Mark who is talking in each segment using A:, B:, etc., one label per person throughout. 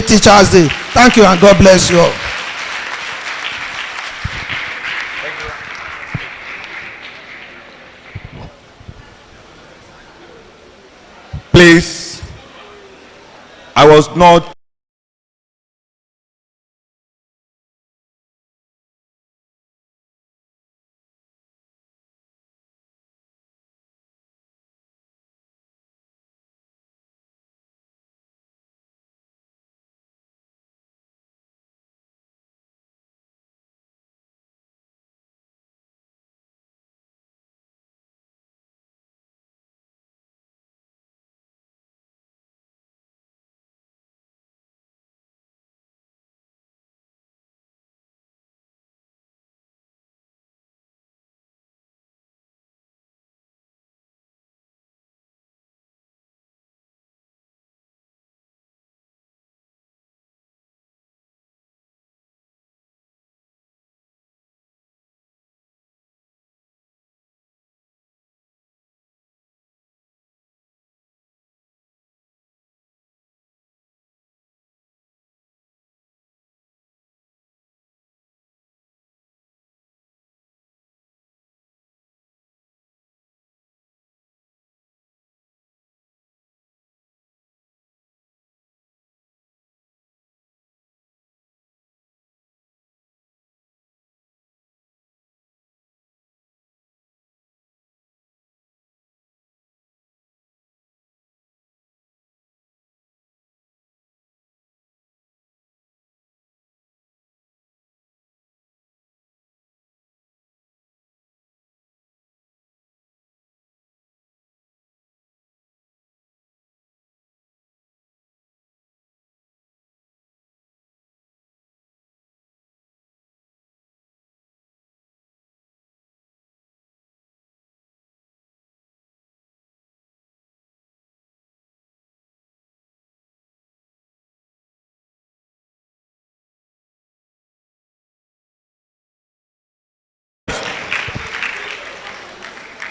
A: Teachers Day. Thank you and God bless you all.
B: Please, I was not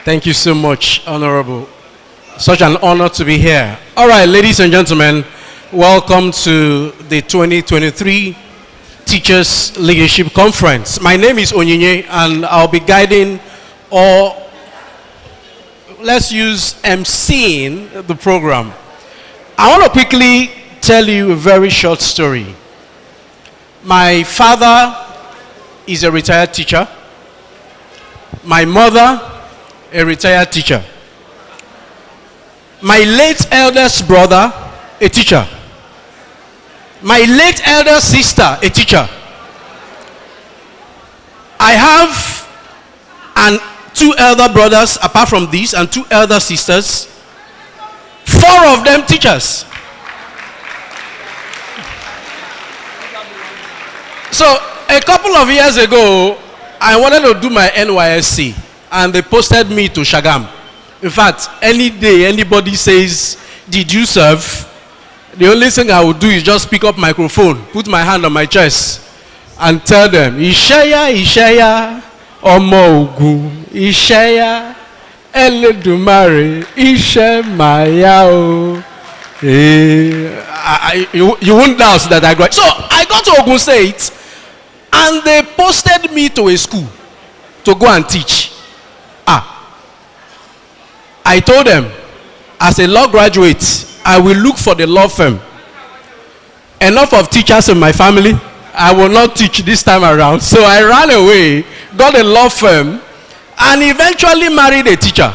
C: Thank you so much, Honorable. Such an honor to be here. All right, ladies and gentlemen, welcome to the 2023 Teachers Leadership Conference. My name is Onyinye, and I'll be guiding, or let's use emceeing the program. I want to quickly tell you a very short story. My father is a retired teacher. My mother, a retired teacher. My late eldest brother, a teacher. My late elder sister, a teacher. I have two elder brothers apart from these and two elder sisters. 4 of them teachers. So a couple of years ago, I wanted to do my NYSC, and they posted me to Shagam. In fact, any day anybody says, "Did you serve?" the only thing I would do is just pick up microphone, put my hand on my chest, and tell them, "Ishaya, Ishaya, Omo Ogun, Ishaya, Eledumare, Ishemaya o." You won't doubt that I got. So I got to Ogun State, and they posted me to a school to go and teach. I told them, as a law graduate, I will look for the law firm. Enough of teachers in my family. I will not teach this time around. So I ran away, got a law firm, and eventually married a teacher.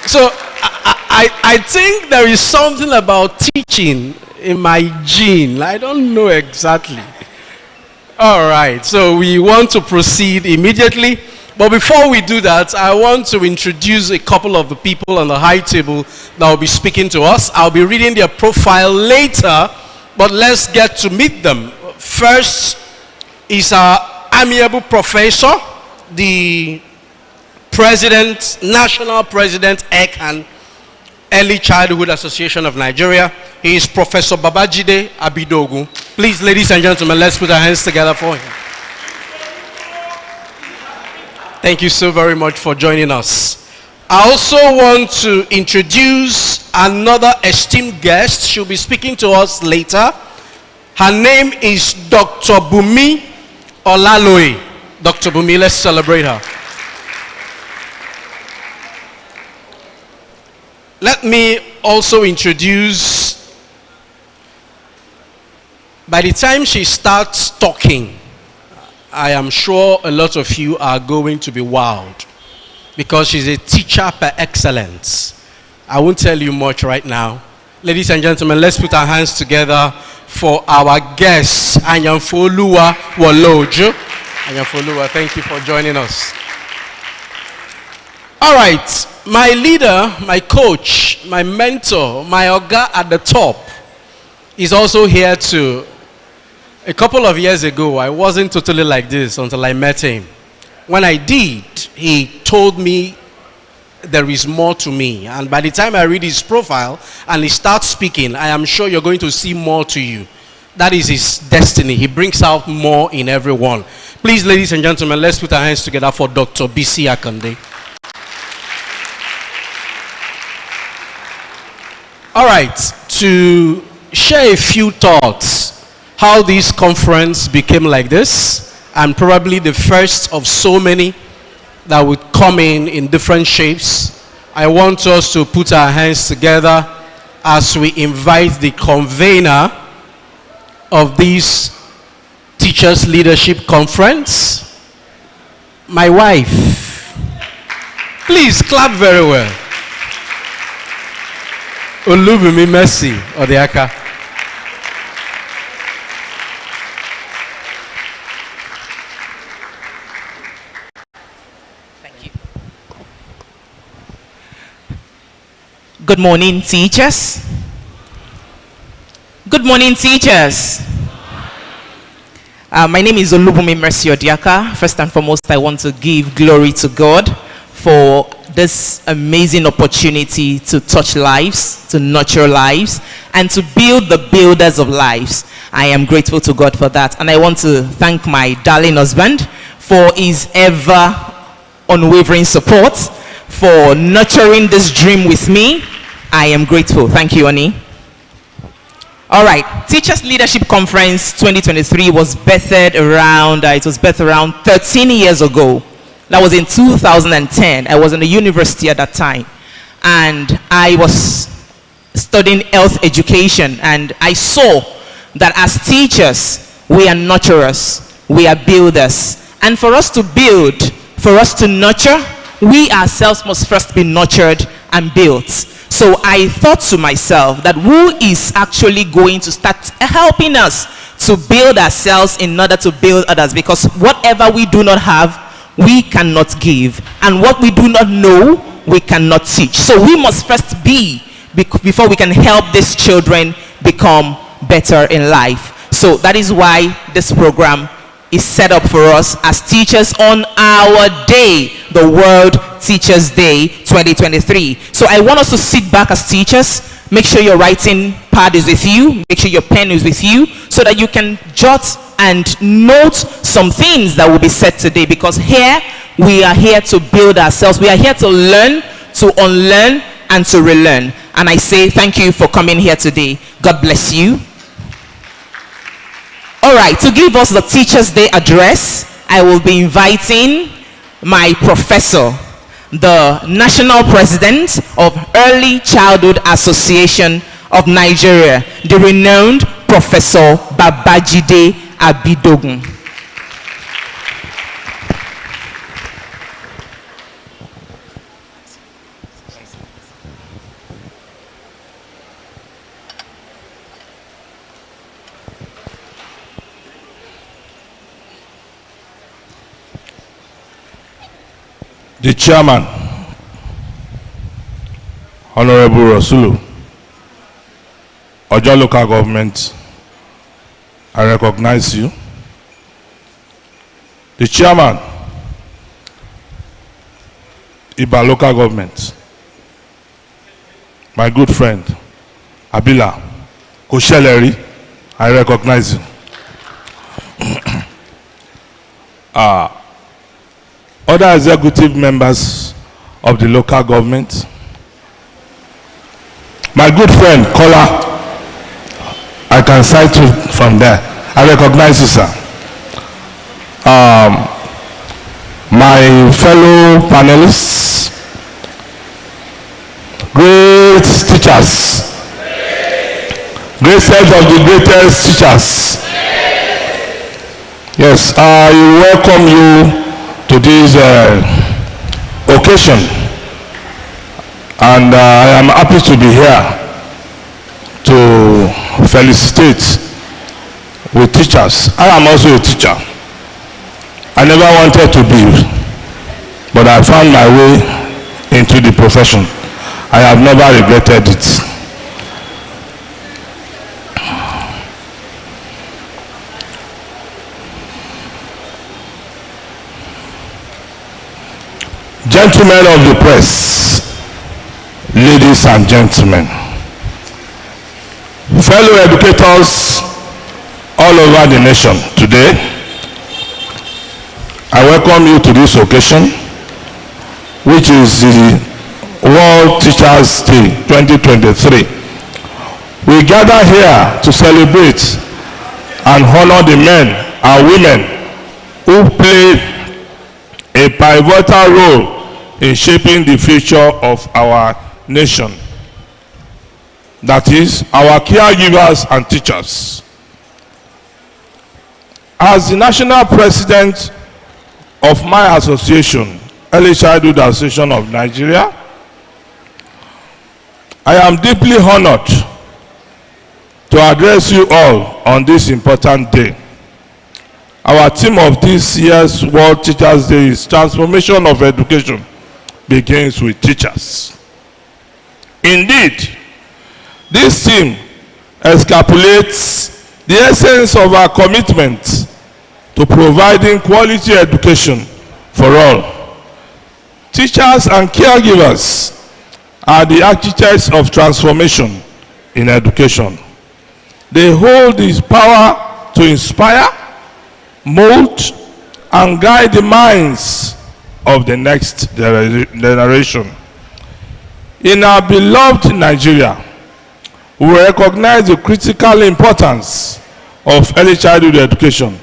C: So I think there is something about teaching in my gene. I don't know exactly. All right, so we want to proceed immediately. But before we do that, I want to introduce a couple of the people on the high table that will be speaking to us. I'll be reading their profile later, but let's get to meet them. First is our amiable professor, the president, national president, ECAN, Early Childhood Association of Nigeria. He is Professor Babajide Abidogun. Please, ladies and gentlemen, let's put our hands together for him. Thank you so very much for joining us. I also want to introduce another esteemed guest. She'll be speaking to us later. Her name is Dr. Bumi Olaloye. Dr. Bumi, let's celebrate her. Let me also introduce, by the time she starts talking, I am sure a lot of you are going to be wowed, because she's a teacher per excellence. I won't tell you much right now. Ladies and gentlemen, let's put our hands together for our guest, Anyamfoluwa Wolojo. Anyamfoluwa, thank you for joining us. All right, my leader, my coach, my mentor, my oga at the top is also here too. A couple of years ago, I wasn't totally like this until I met him. When I did, he told me there is more to me. And by the time I read his profile and he starts speaking, I am sure you're going to see more to you. That is his destiny. He brings out more in everyone. Please, ladies and gentlemen, let's put our hands together for Dr. Bisi Akande. All right, to share a few thoughts how this conference became like this, and probably the first of so many that would come in different shapes. I want us to put our hands together as we invite the convener of this Teachers Leadership Conference, my wife. Please clap very well. Olubumi Mercy Odiaka.
D: Thank you. Good morning, teachers. Good morning, teachers. My name is Olubumi Mercy Odiaka. First and foremost, I want to give glory to God for this amazing opportunity to touch lives, to nurture lives, and to build the builders of lives. I am grateful to God for that. And I want to thank my darling husband for his ever unwavering support, for nurturing this dream with me. I am grateful. Thank you, Oni. All right, Teachers Leadership Conference 2023 was birthed around 13 years ago. That was in 2010. I was in the university at that time. And I was studying health education. And I saw that as teachers, we are nurturers. We are builders. And for us to build, for us to nurture, we ourselves must first be nurtured and built. So I thought to myself that who is actually going to start helping us to build ourselves in order to build others? Because whatever we do not have, we cannot give, and what we do not know, we cannot teach. So we must first be, before we can help these children become better in life. So that is why this program is set up for us as teachers on our day, the World Teachers Day 2023. So I want us to sit back as teachers. Make sure your writing pad is with you. Make sure your pen is with you so that you can jot and note some things that will be said today, because here we are here to build ourselves. We are here to learn, to unlearn, and to relearn. And I say thank you for coming here today. God bless you. All right, to give us the Teachers Day address, I will be inviting my professor, the National President of Early Childhood Association of Nigeria, the renowned Professor Babajide Abidogun.
B: The chairman, Honorable Rasulu, Ojo Local Government, I recognize you. The chairman, Iba Local Government, my good friend, Abila Kosheleri, I recognize you. Other executive members of the local government. My good friend, Kola, I can cite you from there. I recognize you, sir. My fellow panelists, great teachers, greatest of the greatest teachers. Yes, I welcome you to this occasion, and I am happy to be here to felicitate with teachers. I am also a teacher. I never wanted to be, but I found my way into the profession. I have never regretted it. Gentlemen of the press, ladies and gentlemen, fellow educators all over the nation, today I welcome you to this occasion, which is the World Teachers' Day 2023. We gather here to celebrate and honor the men and women who played a pivotal role in shaping the future of our nation. That is, our caregivers and teachers. As the national president of my association, Early Childhood Association of Nigeria, I am deeply honored to address you all on this important day. Our theme of this year's World Teachers' Day is Transformation of Education Begins with Teachers. Indeed, this theme encapsulates the essence of our commitment to providing quality education for all. Teachers and caregivers are the architects of transformation in education. They hold this power to inspire, mold, and guide the minds of the next generation. In our beloved Nigeria, we recognize the critical importance of early childhood education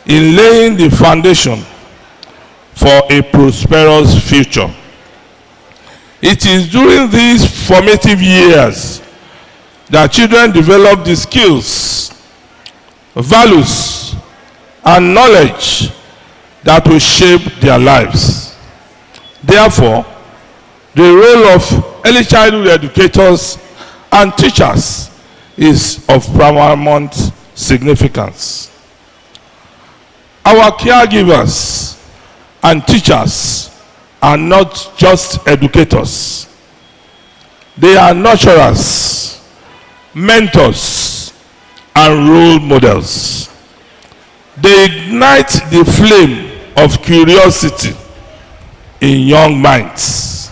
B: in laying the foundation for a prosperous future. It is during these formative years that children develop the skills, values, and knowledge that will shape their lives. Therefore, the role of early childhood educators and teachers is of paramount significance. Our caregivers and teachers are not just educators. They are nurturers, mentors, and role models. They ignite the flame of curiosity in young minds,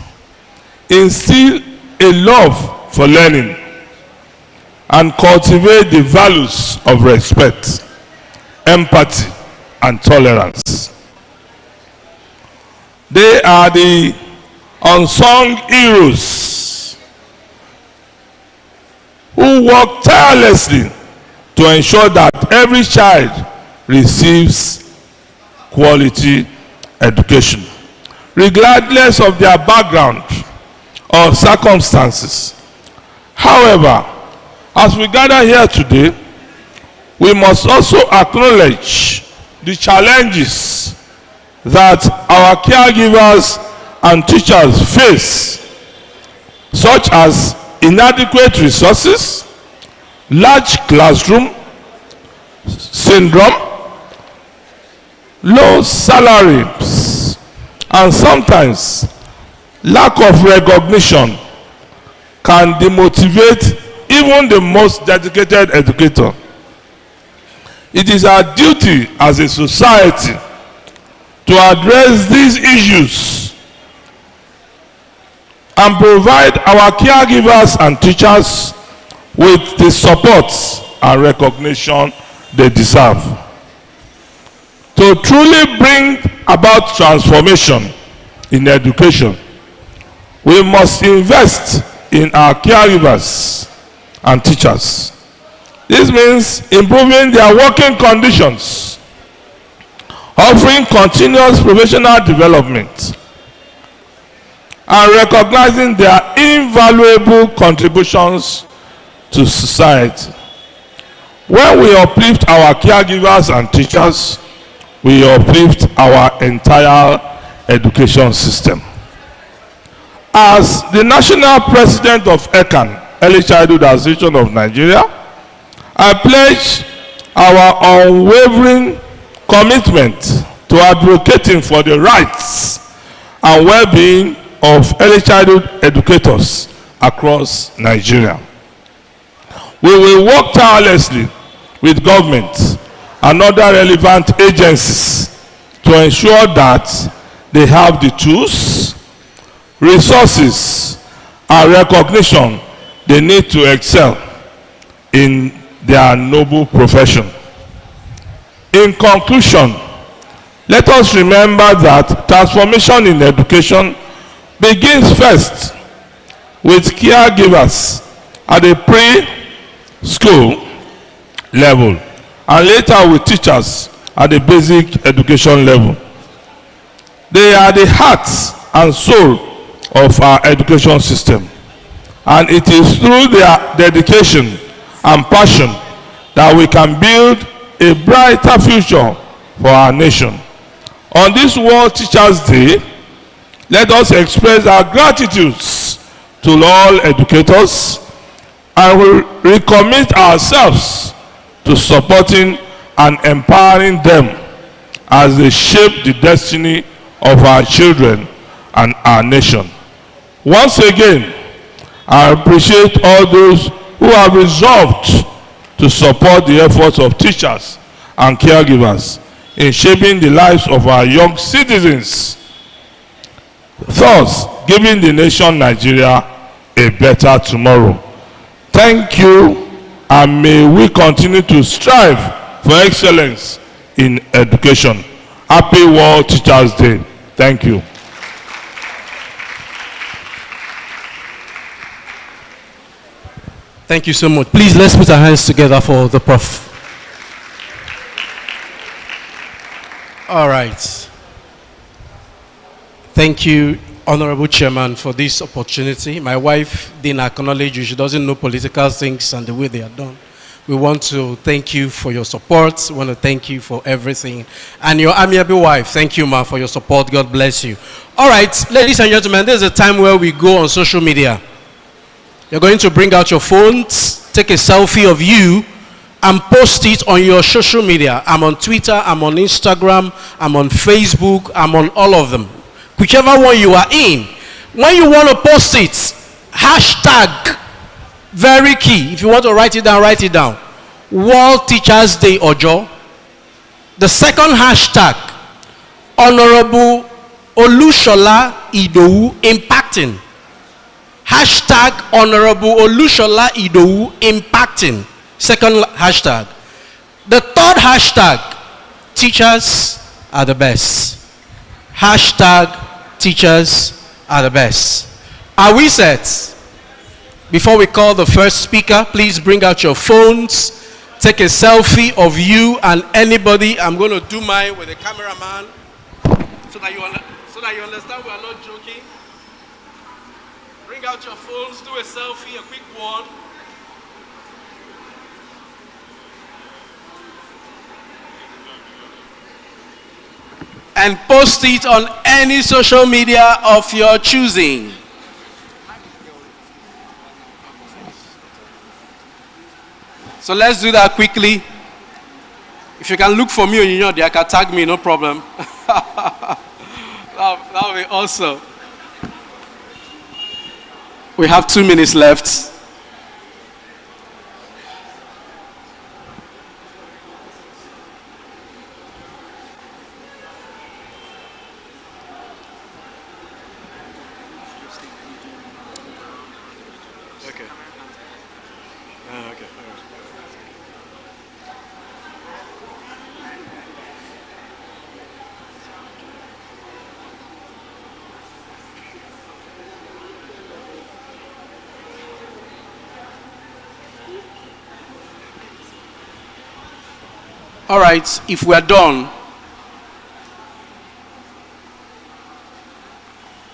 B: instill a love for learning, and cultivate the values of respect, empathy, and tolerance. They are the unsung heroes who work tirelessly to ensure that every child receives quality education, regardless of their background or circumstances. However, as we gather here today, we must also acknowledge the challenges that our caregivers and teachers face, such as inadequate resources, large classroom syndrome, low salaries, and sometimes lack of recognition can demotivate even the most dedicated educator. It is our duty as a society to address these issues and provide our caregivers and teachers with the support and recognition they deserve. To truly bring about transformation in education, We must invest in our caregivers and teachers. This means improving their working conditions, offering continuous professional development, and recognizing their invaluable contributions to society. When we uplift our caregivers and teachers, we uplift our entire education system. As the national president of ECAN, Early Childhood Association of Nigeria, I pledge our unwavering commitment to advocating for the rights and well-being of early childhood educators across Nigeria. We will work tirelessly with government and other relevant agencies to ensure that they have the tools, resources, and recognition they need to excel in their noble profession. In conclusion, let us remember that transformation in education begins first with caregivers at the pre-school level and later with teachers at the basic education level. They are the heart and soul of our education system, and it is through their dedication and passion that we can build a brighter future for our nation. On this World Teachers Day, let us express our gratitudes to all educators and recommit ourselves to supporting and empowering them as they shape the destiny of our children and our nation. Once again, I appreciate all those who have resolved to support the efforts of teachers and caregivers in shaping the lives of our young citizens, thus giving the nation Nigeria a better tomorrow. Thank you, and may we continue to strive for excellence in education. Happy World Teachers Day. Thank you.
C: Thank you so much. Please, let's put our hands together for the prof. All right. Thank you, Honorable Chairman, for this opportunity. My wife didn't acknowledge you. She doesn't know political things and the way they are done. We want to thank you for your support. We want to thank you for everything. And your amiable wife, thank you, ma, for your support. God bless you. All right, ladies and gentlemen, there's a time where we go on social media. You're going to bring out your phones, take a selfie of you, and post it on your social media. I'm on Twitter, I'm on Instagram, I'm on Facebook, I'm on all of them. Whichever one you are in. When you want to post it, hashtag, very key. If you want to write it down, write it down. World Teachers Day Ojo. The second hashtag, Honorable Olushola Idowu impacting. Hashtag Honorable Olushola Idowu impacting. Second hashtag. The third hashtag, teachers are the best. Hashtag teachers are the best. Are we set? Before we call the first speaker, please bring out your phones. Take a selfie of you and anybody. I'm going to do mine with the cameraman so that you understand we are not joking. Bring out your phones, do a selfie, a quick one. And post it on any social media of your choosing. So let's do that quickly. If you can look for me on your they can tag me, no problem. That'll be awesome. We have 2 minutes left. Okay. Okay. All right, if we're done.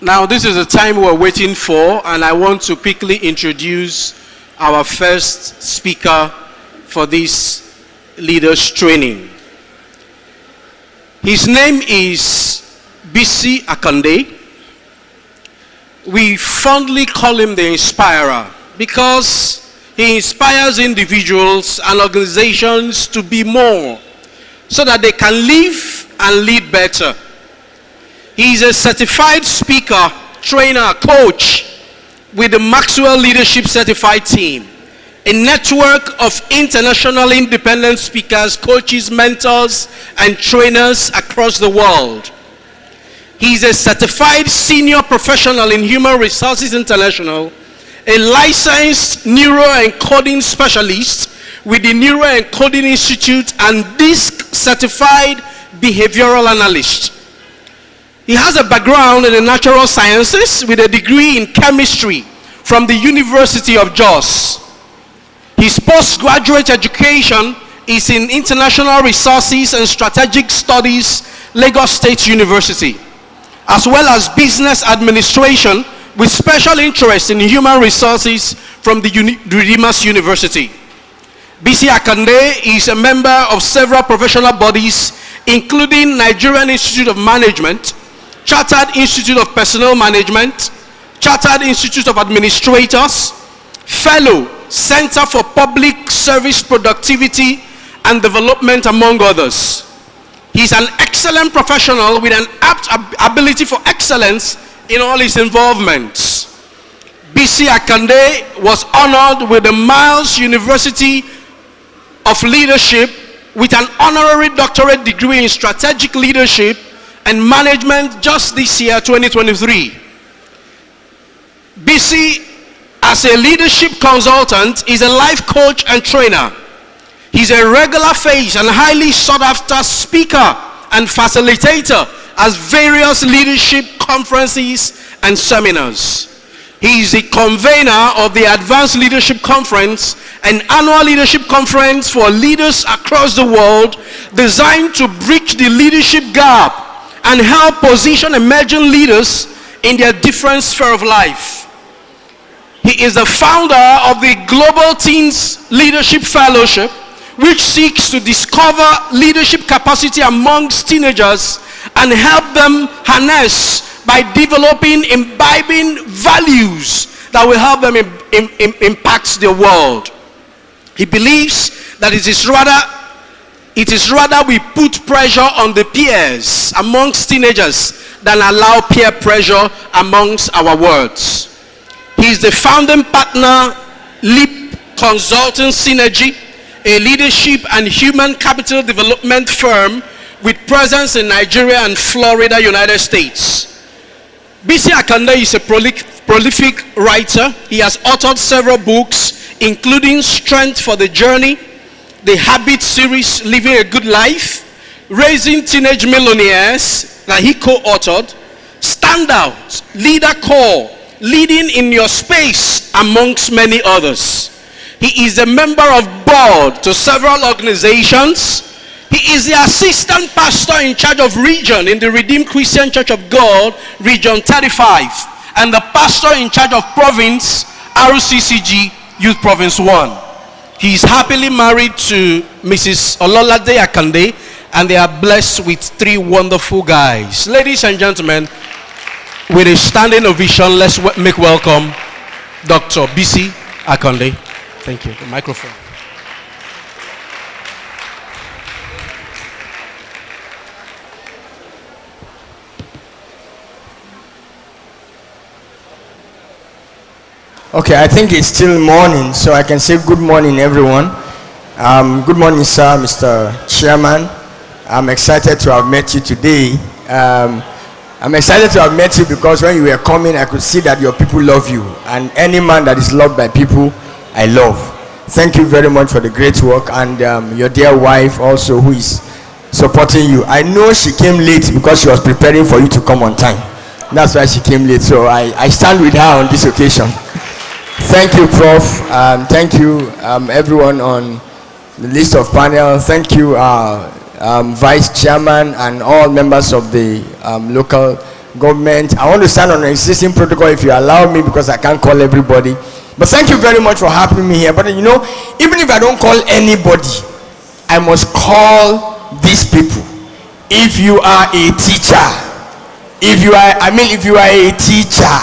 C: Now, this is the time we're waiting for, and I want to quickly introduce our first speaker for this leaders training. His name is BC Akande. We fondly call him the Inspirer because he inspires individuals and organizations to be more so that they can live and lead better. He is a certified speaker, trainer, coach with the Maxwell Leadership Certified Team, a network of international independent speakers, coaches, mentors, and trainers across the world. He is a certified senior professional in Human Resources International, a licensed neuroencoding specialist with the Neuroencoding Institute, and DISC certified behavioral analyst. He has a background in the natural sciences with a degree in chemistry from the University of Jos. His postgraduate education is in International Resources and Strategic Studies, Lagos State University, as well as business administration with special interest in human resources from the Redeemers University. BC Akande is a member of several professional bodies, including Nigerian Institute of Management, Chartered Institute of Personnel Management, Chartered Institute of Administrators, Fellow, Center for Public Service Productivity and Development, among others. He's an excellent professional with an apt ability for excellence in all his involvements. BC Akande was honored with the Miles University of Leadership with an honorary doctorate degree in strategic leadership and management just this year, 2023. BC, as a leadership consultant, is a life coach and trainer. He's a regular face and highly sought after speaker and facilitator at various leadership conferences and seminars. He is the convener of the Advanced Leadership Conference, an annual leadership conference for leaders across the world designed to bridge the leadership gap and help position emerging leaders in their different sphere of life. He is the founder of the Global Teens Leadership Fellowship, which seeks to discover leadership capacity amongst teenagers and help them harness by developing, imbibing values that will help them impact the world. He believes that it is rather we put pressure on the peers amongst teenagers than allow peer pressure amongst our words. He is the founding partner, Leap Consulting Synergy, a leadership and human capital development firm with presence in Nigeria and Florida, United States. BC Akande is a prolific writer. He has authored several books, including Strength for the Journey, the Habit series, Living a Good Life, Raising Teenage Millionaires, that he co-authored, Standout, Leader Core, Leading in Your Space, amongst many others. He is a member of board to several organizations. He is the assistant pastor in charge of region in the Redeemed Christian Church of God, Region 35, and the pastor in charge of province, RCCG, Youth Province 1. He is happily married to Mrs. Ololade Akande, and they are blessed with 3 wonderful guys. Ladies and gentlemen, with a standing ovation, let's make welcome Dr. BC Akande. Thank you. The microphone.
E: Okay, I think it's still morning, so I can say good morning, everyone. Good morning, sir, Mr. Chairman. I'm excited to have met you today. I'm excited to have met you because when you were coming, I could see that your people love you. And any man that is loved by people, I love. Thank you very much for the great work. And your dear wife also, who is supporting you. I know she came late because she was preparing for you to come on time. That's why she came late. So I stand with her on this occasion. Thank you, Prof. Thank you, everyone on the list of panel. Thank you, Vice Chairman and all members of the local government. I want to stand on an existing protocol if you allow me, because I can't call everybody. But thank you very much for having me here. But you know, even if I don't call anybody, I must call these people. If you are a teacher, if you are a teacher,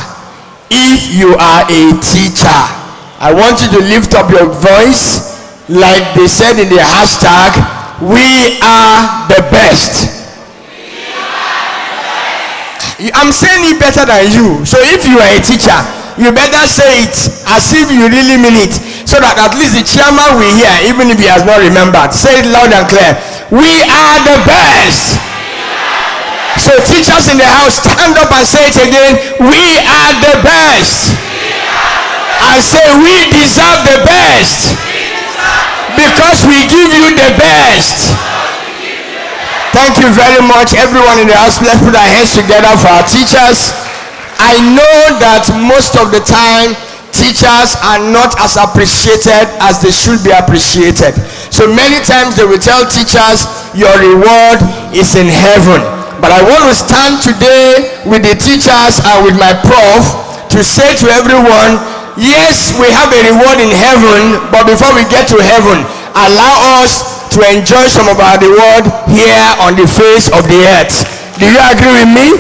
E: I want you to lift up your voice like they said in the hashtag, we are the best. I'm saying it better than you. So if you are a teacher, you better say it as if you really mean it, so that at least the chairman will hear, even if he has not remembered. Say it loud and clear. We are the best. So teachers in the house, stand up and say it again. We are the best. I say we deserve the best, because we give you the best. Thank you very much, everyone in the house. Let's put our hands together for our teachers. I know that most of the time teachers are not as appreciated as they should be appreciated. So many times they will tell teachers, your reward is in heaven. But I want to stand today with the teachers and with my prof to say to everyone, yes, we have a reward in heaven, but before we get to heaven, allow us to enjoy some of our reward here on the face of the earth. Do you agree with me?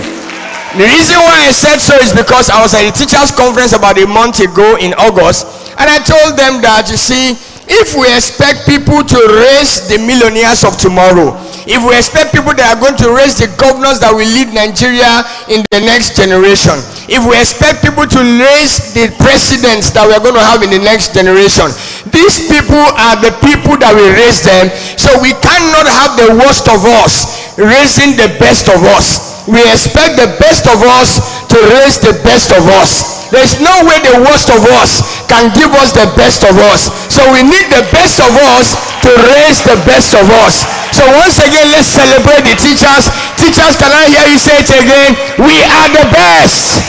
E: The reason why I said so is because I was at a teachers conference about a month ago in August, and I told them that, you see, if we expect people to raise the millionaires of tomorrow, if we expect people that are going to raise the governors that will lead Nigeria in the next generation, if we expect people to raise the presidents that we are going to have in the next generation, these people are the people that will raise them. So we cannot have the worst of us raising the best of us. We expect the best of us to raise the best of us. There is no way the worst of us can give us the best of us. So we need the best of us to raise the best of us. So once again, let's celebrate the teachers. Teachers, can I hear you say it again? We are the best.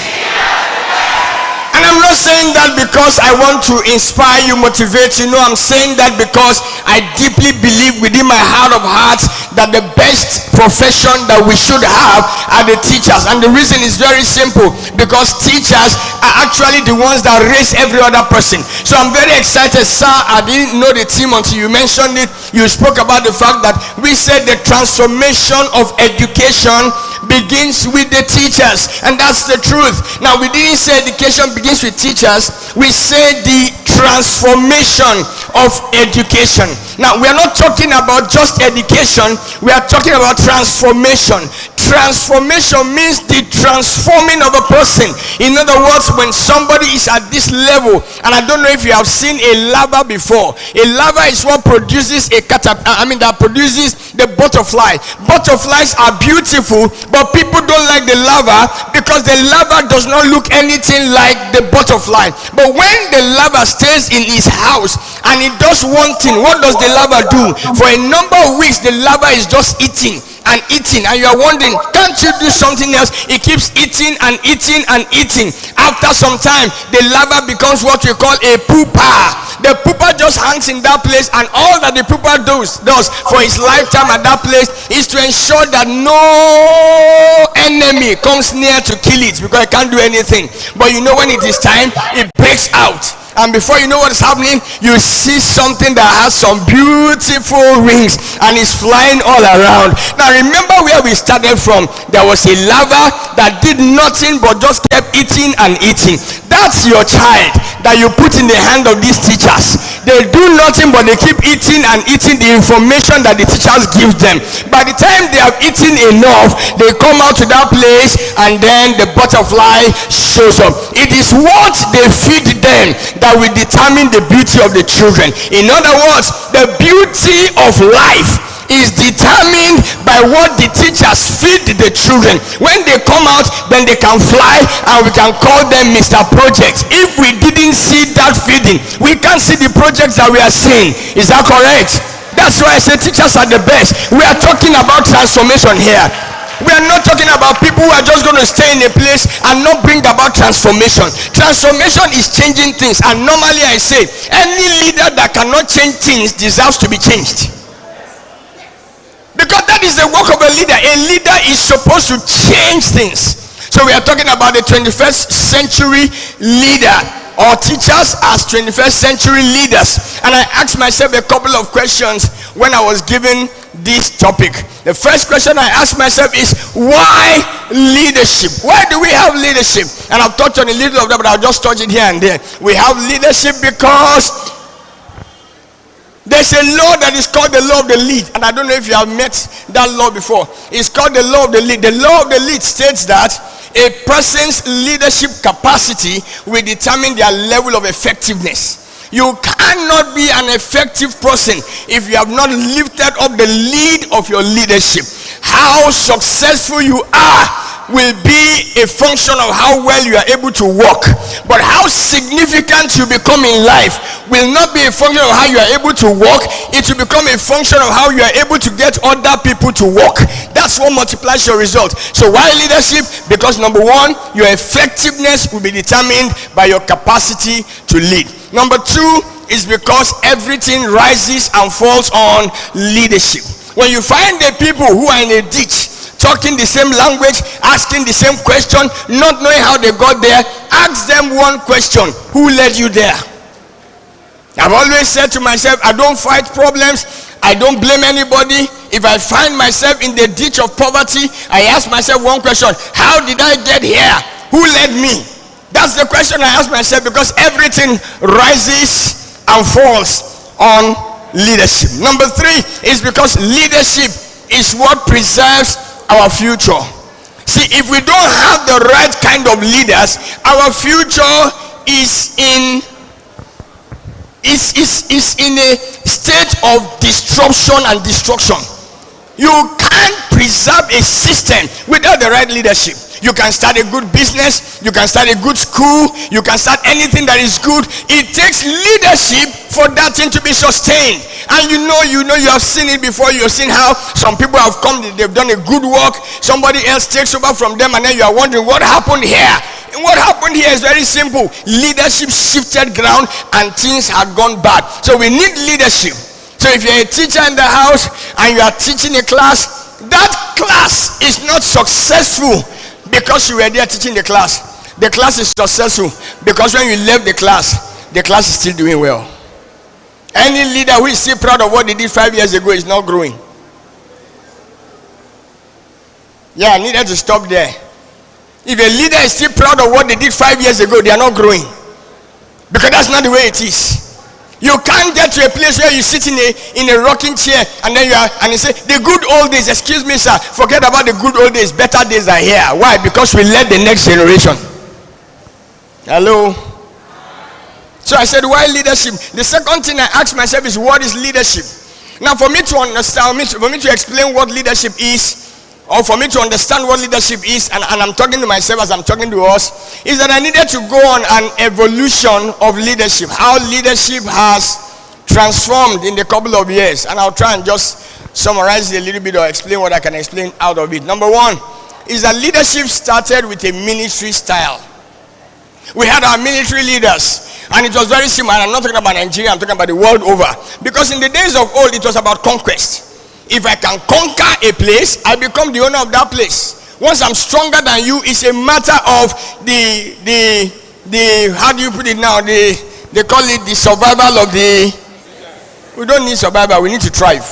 E: And I'm not saying that because I want to inspire you, motivate you. No, I'm saying that because I deeply believe within my heart of hearts that the best profession that we should have are the teachers. And the reason is very simple, because teachers are actually the ones that raise every other person. So I'm very excited, sir. I didn't know the team until you mentioned it. You spoke about the fact that we said the transformation of education begins with the teachers, and that's the truth. Now, we didn't say education begins with teachers, we say the transformation of education. Now, we are not talking about just education, we are talking about transformation. Transformation means the transforming of a person. In other words, when somebody is at this level, and I don't know if you have seen a larva before. A larva is what produces a that produces the butterfly. Butterflies are beautiful, but people don't like the larva because the larva does not look anything like the butterfly. But when the larva stays in his house and it does one thing, what does the larva do? For a number of weeks, the larva is just eating and eating, and you are wondering, can't you do something else? It keeps eating and eating and eating. After some time, the larva becomes what we call a pupa. The pupa just hangs in that place, and all that the pupa does for his lifetime at that place is to ensure that no enemy comes near to kill it, because it can't do anything. But you know, when it is time, it breaks out. And before you know what is happening, you see something that has some beautiful wings and is flying all around. Now remember where we started from. There was a larva that did nothing but just kept eating and eating. That's your child that you put in the hand of these teachers. They do nothing but they keep eating and eating the information that the teachers give them. By the time they have eaten enough, they come out to that place, and then the butterfly shows up. It is what they feed them that will determine the beauty of the children. In other words, the beauty of life is determined by what the teachers feed the children. When they come out, then they can fly, and we can call them Mr. Projects. If we didn't see that feeding, we can't see the projects that we are seeing. Is that correct? That's why I say teachers are the best. We are talking about transformation here. We are not talking about people who are just going to stay in a place and not bring about transformation. Transformation is changing things, and normally I say any leader that cannot change things deserves to be changed, because that is the work of a leader. A leader is supposed to change things. So we are talking about the 21st century leader, or teachers as 21st century leaders. And I asked myself a couple of questions when I was given this topic. The first question I asked myself is, why leadership? Why do we have leadership? And I've touched on a little of that, but I'll just touch it here and there. We have leadership because there's a law that is called the law of the lead. And I don't know if you have met that law before. It's called the law of the lead. The law of the lead states that a person's leadership capacity will determine their level of effectiveness. You cannot be an effective person if you have not lifted up the lead of your leadership. How successful you are will be a function of how well you are able to work, but how significant you become in life will not be a function of how you are able to work. It will become a function of how you are able to get other people to work. That's what multiplies your result. So why leadership? Because number one, your effectiveness will be determined by your capacity to lead. Number two is because everything rises and falls on leadership. When you find the people who are in a ditch, talking the same language, asking the same question, not knowing how they got there, ask them one question: who led you there? I've always said to myself, I don't fight problems, I don't blame anybody. If I find myself in the ditch of poverty, I ask myself one question: how did I get here? Who led me? That's the question I ask myself, because everything rises and falls on leadership. Number three is because leadership is what preserves our future. See, if we don't have the right kind of leaders, our future is in a state of disruption and destruction. You can't preserve a system without the right leadership. You can start a good business, you can start a good school, you can start anything that is good. It takes leadership for that thing to be sustained. And you have seen it before. You've seen how some people have come, they've done a good work, somebody else takes over from them, and then you are wondering what happened here. And what happened here is very simple. Leadership shifted ground and things had gone bad. So we need leadership. So if you're a teacher in the house and you are teaching a class, that class is not successful because you were there teaching the class. The class is successful because when you left the class is still doing well. Any leader who is still proud of what they did 5 years ago is not growing. Yeah, I needed to stop there. If a leader is still proud of what they did 5 years ago, they are not growing, because that's not the way it is. You can't get to a place where you sit in a rocking chair and then you say, the good old days, excuse me sir, forget about the good old days, better days are here. Why? Because we led the next generation. Hello? So I said, why leadership? The second thing I asked myself is, what is leadership? Now for me to understand, for me to explain what leadership is, or for me to understand what leadership is, and I'm talking to myself as I'm talking to us, is that I needed to go on an evolution of leadership, how leadership has transformed in the couple of years. And I'll try and just summarize it a little bit or explain what I can explain out of it. Number one is that leadership started with a ministry style. We had our military leaders, and it was very similar. I'm not talking about Nigeria, I'm talking about the world over. Because in the days of old, it was about conquest. If I can conquer a place, I become the owner of that place. Once I'm stronger than you, it's a matter of the how do you put it now? They call it the survival of the. We don't need survival, we need to thrive.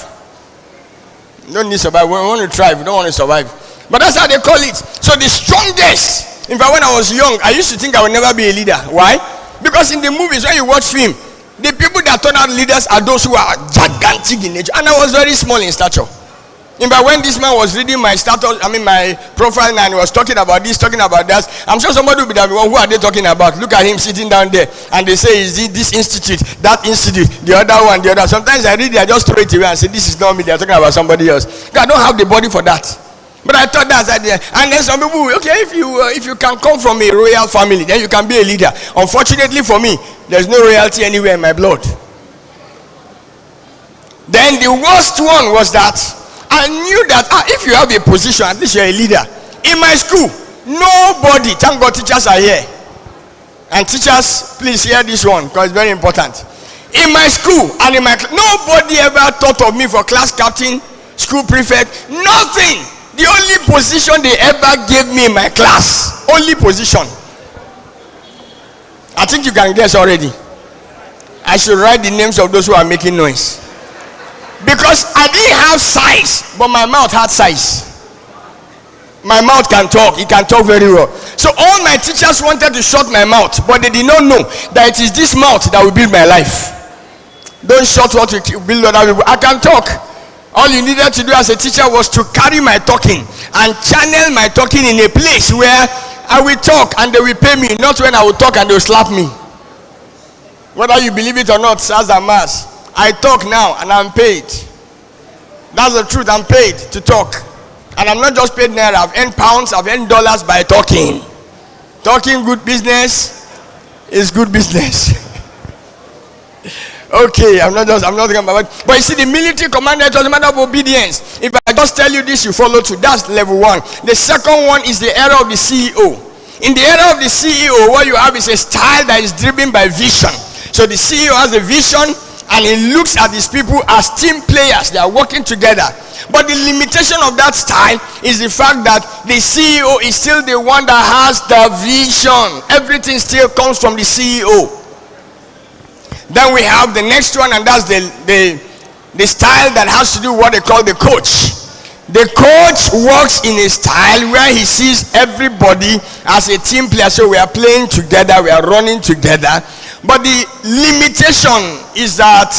E: We don't need survival, we want to thrive, we don't want to survive. But that's how they call it. So the strongest. In fact, when I was young, I used to think I would never be a leader. Why? Because in the movies, when you watch film, the people that turn out leaders are those who are gigantic in nature. And I was very small in stature. In fact, when this man was reading my status, my profile, and he was talking about this, talking about that, I'm sure somebody will be there. Who are they talking about? Look at him sitting down there, and they say, is it this institute, that institute, the other one, the other. Sometimes I read it, I just throw it away and say, this is not me, they're talking about somebody else. I don't have the body for that. But I thought that's idea. And then some people, okay, if you can come from a royal family, then you can be a leader. Unfortunately for me, there's no royalty anywhere in my blood. Then the worst one was that I knew that if you have a position, at least you're a leader. In my school, nobody, thank God teachers are here. And teachers, please hear this one because it's very important. In my school and in my class, nobody ever thought of me for class captain, school prefect, nothing. The only position they ever gave me in my class, only position. I think you can guess already. I should write the names of those who are making noise. Because I didn't have size, but my mouth had size. My mouth can talk, it can talk very well. So all my teachers wanted to shut my mouth, but they did not know that it is this mouth that will build my life. Don't shut what will build other people. I can talk. All you needed to do as a teacher was to carry my talking and channel my talking in a place where I will talk and they will pay me, not when I will talk and they will slap me. Whether you believe it or not, as a mass, I talk now and I'm paid. That's the truth. I'm paid to talk. And I'm not just paid naira. I've earned pounds, I've earned dollars by talking. Talking good business is good business. Okay, I'm not talking about, but you see, the military commander, it was a matter of obedience. If I just tell you this, you follow through. That's level one. The second one is the era of the CEO. In the era of the CEO, what you have is a style that is driven by vision. So the CEO has a vision and he looks at these people as team players. They are working together. But the limitation of that style is the fact that the CEO is still the one that has the vision. Everything still comes from the CEO. Then we have the next one, and that's the style that has to do what they call the coach. The coach works in a style where he sees everybody as a team player. So we are playing together, we are running together. But the limitation is that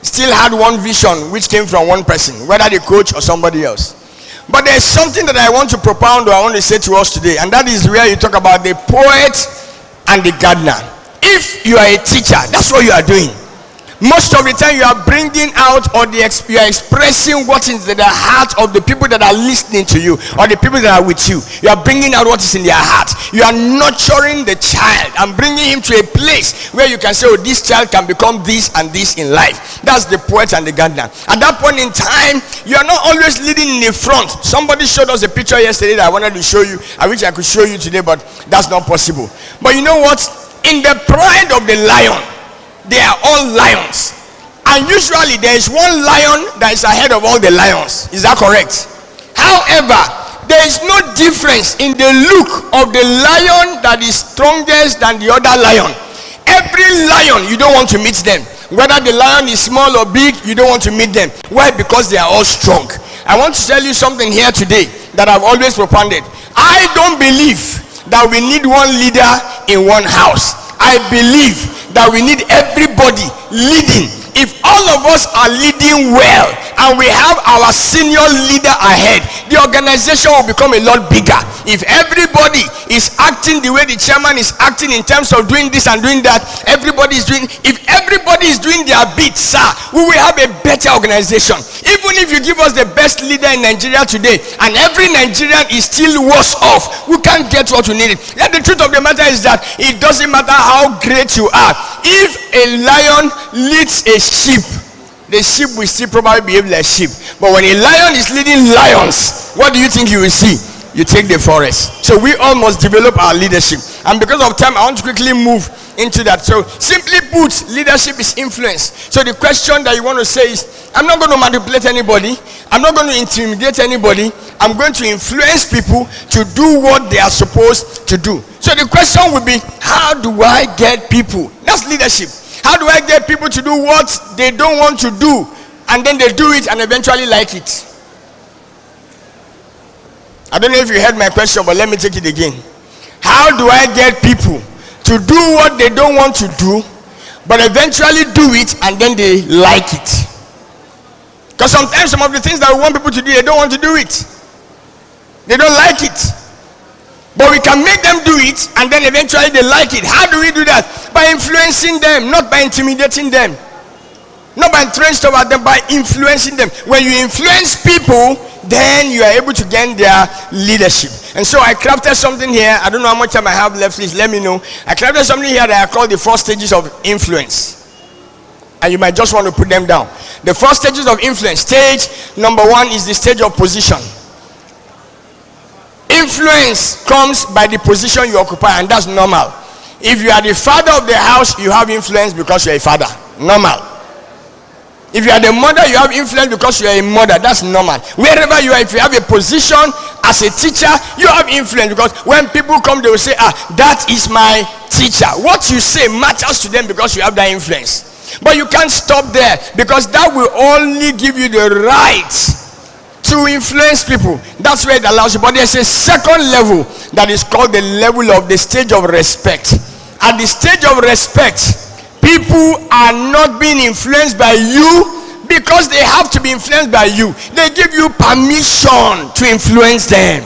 E: still had one vision which came from one person, whether the coach or somebody else. But there's something that I want to propound or I want to say to us today, and that is where you talk about the poet and the gardener. If you are a teacher, that's what you are doing. Most of the time you are bringing out or you are expressing what is in the heart of the people that are listening to you or the people that are with you. You are bringing out what is in their heart. You are nurturing the child and bringing him to a place where you can say, oh, this child can become this and this in life. That's the poet and the gardener. At that point in time, you are not always leading in the front. Somebody showed us a picture yesterday that I wanted to show you. I wish I could show you today, but that's not possible. But you know what? In the pride of the lion, they are all lions, and usually there is one lion that is ahead of all the lions. Is that correct? However, there is no difference in the look of the lion that is strongest than the other lion. Every lion, you don't want to meet them. Whether the lion is small or big, you don't want to meet them. Why? Because they are all strong. I want to tell you something here today that I've always propounded. I don't believe that we need one leader in one house. I believe that we need everybody leading. If all of us are leading well and we have our senior leader ahead, the organization will become a lot bigger. If everybody is acting the way the chairman is acting in terms of doing this and doing that, if everybody is doing their bit, sir, we will have a better organization. Even if you give us the best leader in Nigeria today and every Nigerian is still worse off, we can't get what we need. And the truth of the matter is that it doesn't matter how great you are. If a lion leads a sheep, the sheep will still probably behave like sheep. But when a lion is leading lions, what do you think you will see? You take the forest. So we all must develop our leadership. And because of time, I want to quickly move into that. So simply put, leadership is influence. So the question that you want to say is, I'm not going to manipulate anybody. I'm not going to intimidate anybody. I'm going to influence people to do what they are supposed to do. So the question would be, how do I get people? That's leadership. How do I get people to do what they don't want to do, and then they do it and eventually like it? I don't know if you heard my question, but let me take it again. How do I get people to do what they don't want to do, but eventually do it and then they like it? Because sometimes some of the things that we want people to do, they don't want to do it. They don't like it. But we can make them do it and then eventually they like it. How do we do that? By influencing them, not by intimidating them. Not by throwing stuff at them, by influencing them. When you influence people, then you are able to gain their leadership. And so I crafted something here. I don't know how much time I have left. Please let me know. I crafted something here that I call the 4 stages of influence. and you might just want to put them down. The first stages of influence. Stage number 1 is the stage of position. Influence comes by the position you occupy, and that's normal. If you are the father of the house, you have influence because you're a father. Normal. If you are the mother, you have influence because you are a mother. That's normal. Wherever you are, if you have a position as a teacher, you have influence, because when people come, they will say, that is my teacher. What you say matters to them because you have that influence. But you can't stop there, because that will only give you the right to influence people. That's where it allows you. But there's a second level that is called the level of the stage of respect. At the stage of respect, people are not being influenced by you because they have to be influenced by you. They give you permission to influence them.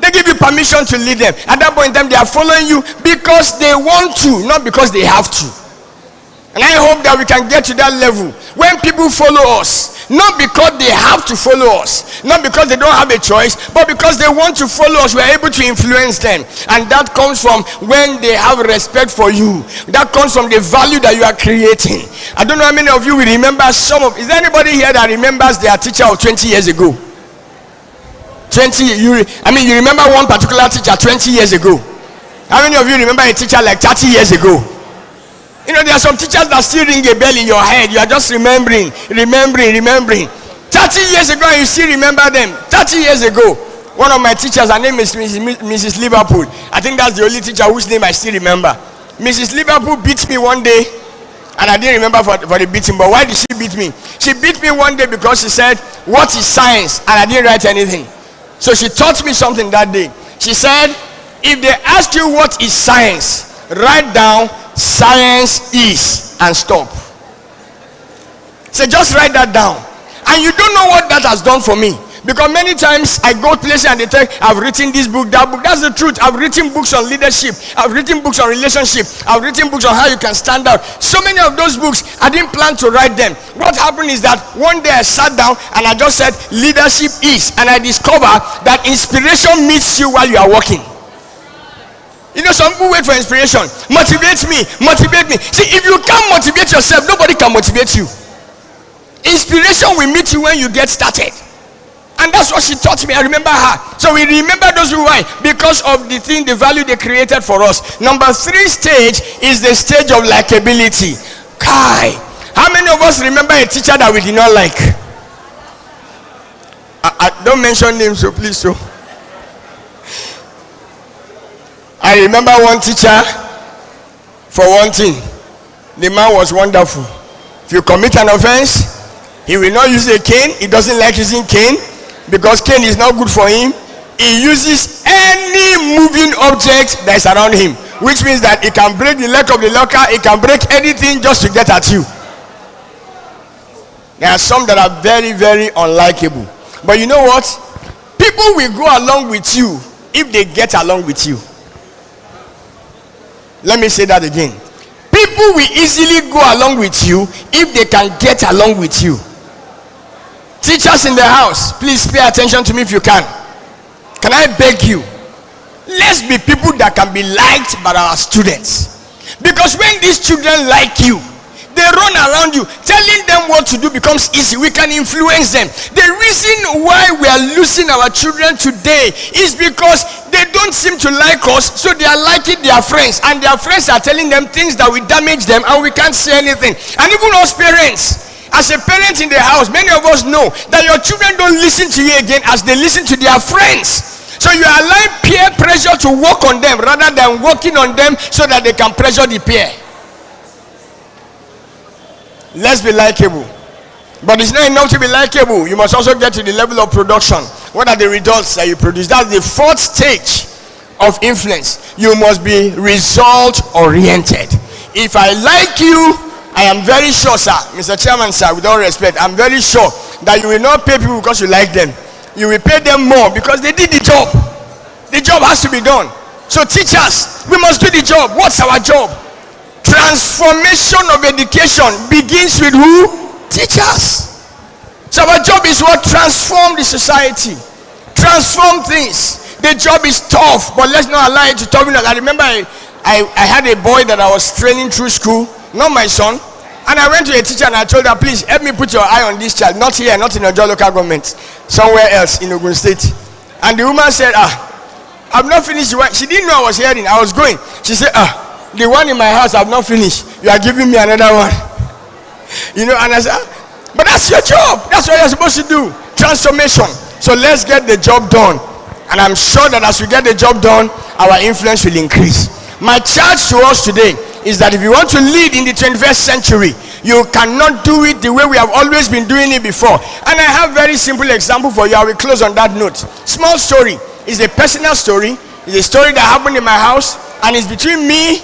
E: They give you permission to lead them. At that point in time, they are following you because they want to, not because they have to. And I hope that we can get to that level when people follow us, not because they have to follow us, not because they don't have a choice, but because they want to follow us. We are able to influence them. And that comes from when they have respect for you. That comes from the value that you are creating. I don't know how many of you will remember is there anybody here that remembers their teacher of 20 years ago? You remember one particular teacher 20 years ago? How many of you remember a teacher like 30 years ago? You know, there are some teachers that still ring a bell in your head. You are just remembering. 30 years ago, and you still remember them. 30 years ago, one of my teachers, her name is Mrs. Liverpool. I think that's the only teacher whose name I still remember. Mrs. Liverpool beat me one day, and I didn't remember for the beating. But why did she beat me? She beat me one day because she said, "What is science?" And I didn't write anything. So she taught me something that day. She said, if they ask you what is science, write down science is and stop. So just write that down. And you don't know what that has done for me, because many times I go places and they tell, I've written this book, that book. That's the truth. I've written books on leadership, I've written books on relationship, I've written books on how you can stand out. So many of those books, I didn't plan to write them. What happened is that one day I sat down and I just said leadership is, and I discovered that inspiration meets you while you are walking. You know, some people wait for inspiration. Motivate me. See, if you can't motivate yourself, nobody can motivate you. Inspiration will meet you when you get started. And that's what she taught me. I remember her. So we remember those who, why? Because of the value they created for us. Number 3 stage is the stage of likability. Kai. How many of us remember a teacher that we did not like? I don't mention names, so please. So I remember one teacher, for one thing, the man was wonderful. If you commit an offense, he will not use a cane. He doesn't like using cane because cane is not good for him. He uses any moving object that is around him, which means that he can break the leg of the locker, he can break anything just to get at you. There are some that are very, very unlikable. But you know what? People will go along with you if they get along with you. Let me say that again. People will easily go along with you if they can get along with you. Teachers in the house, please pay attention to me if you can. Can I beg you? Let's be people that can be liked by our students. Because when these children like you, they run around you. Telling them what to do becomes easy. We can influence them. The reason why we are losing our children today is because they don't seem to like us, so they are liking their friends, and their friends are telling them things that will damage them, and we can't say anything. And even us parents, as a parent in the house, many of us know that your children don't listen to you again as they listen to their friends. So you allow peer pressure to work on them rather than working on them so that they can pressure the peer. Let's be likable. But it's not enough to be likable. You must also get to the level of production. What are the results that you produce? That's the 4th stage of influence. You must be result oriented. If I like you, I am very sure, sir, Mr. Chairman, sir, with all respect, I'm very sure that you will not pay people because you like them. You will pay them more because they did the job. The job has to be done. So teachers, we must do the job. What's our job? Transformation of education begins with who? Teachers. So our job is what? Transform the society, transform things. The job is tough, but let's not allow it to toughen us. I remember I had a boy that I was training through school, not my son. And I went to a teacher and I told her, please help me put your eye on this child. Not here, not in Ojo Local Government, somewhere else in Ogun State. And the woman said, I've not finished the one. She didn't know I was hearing. I was going. She said, the one in my house I've not finished. You are giving me another one. You know, and I said, but that's your job. That's what you're supposed to do. Transformation. So let's get the job done. And I'm sure that as we get the job done, our influence will increase. My charge to us today is that if you want to lead in the 21st century, you cannot do it the way we have always been doing it before. And I have very simple example for you. I will close on that note. Small story. It's a personal story. It's a story that happened in my house, and it's between me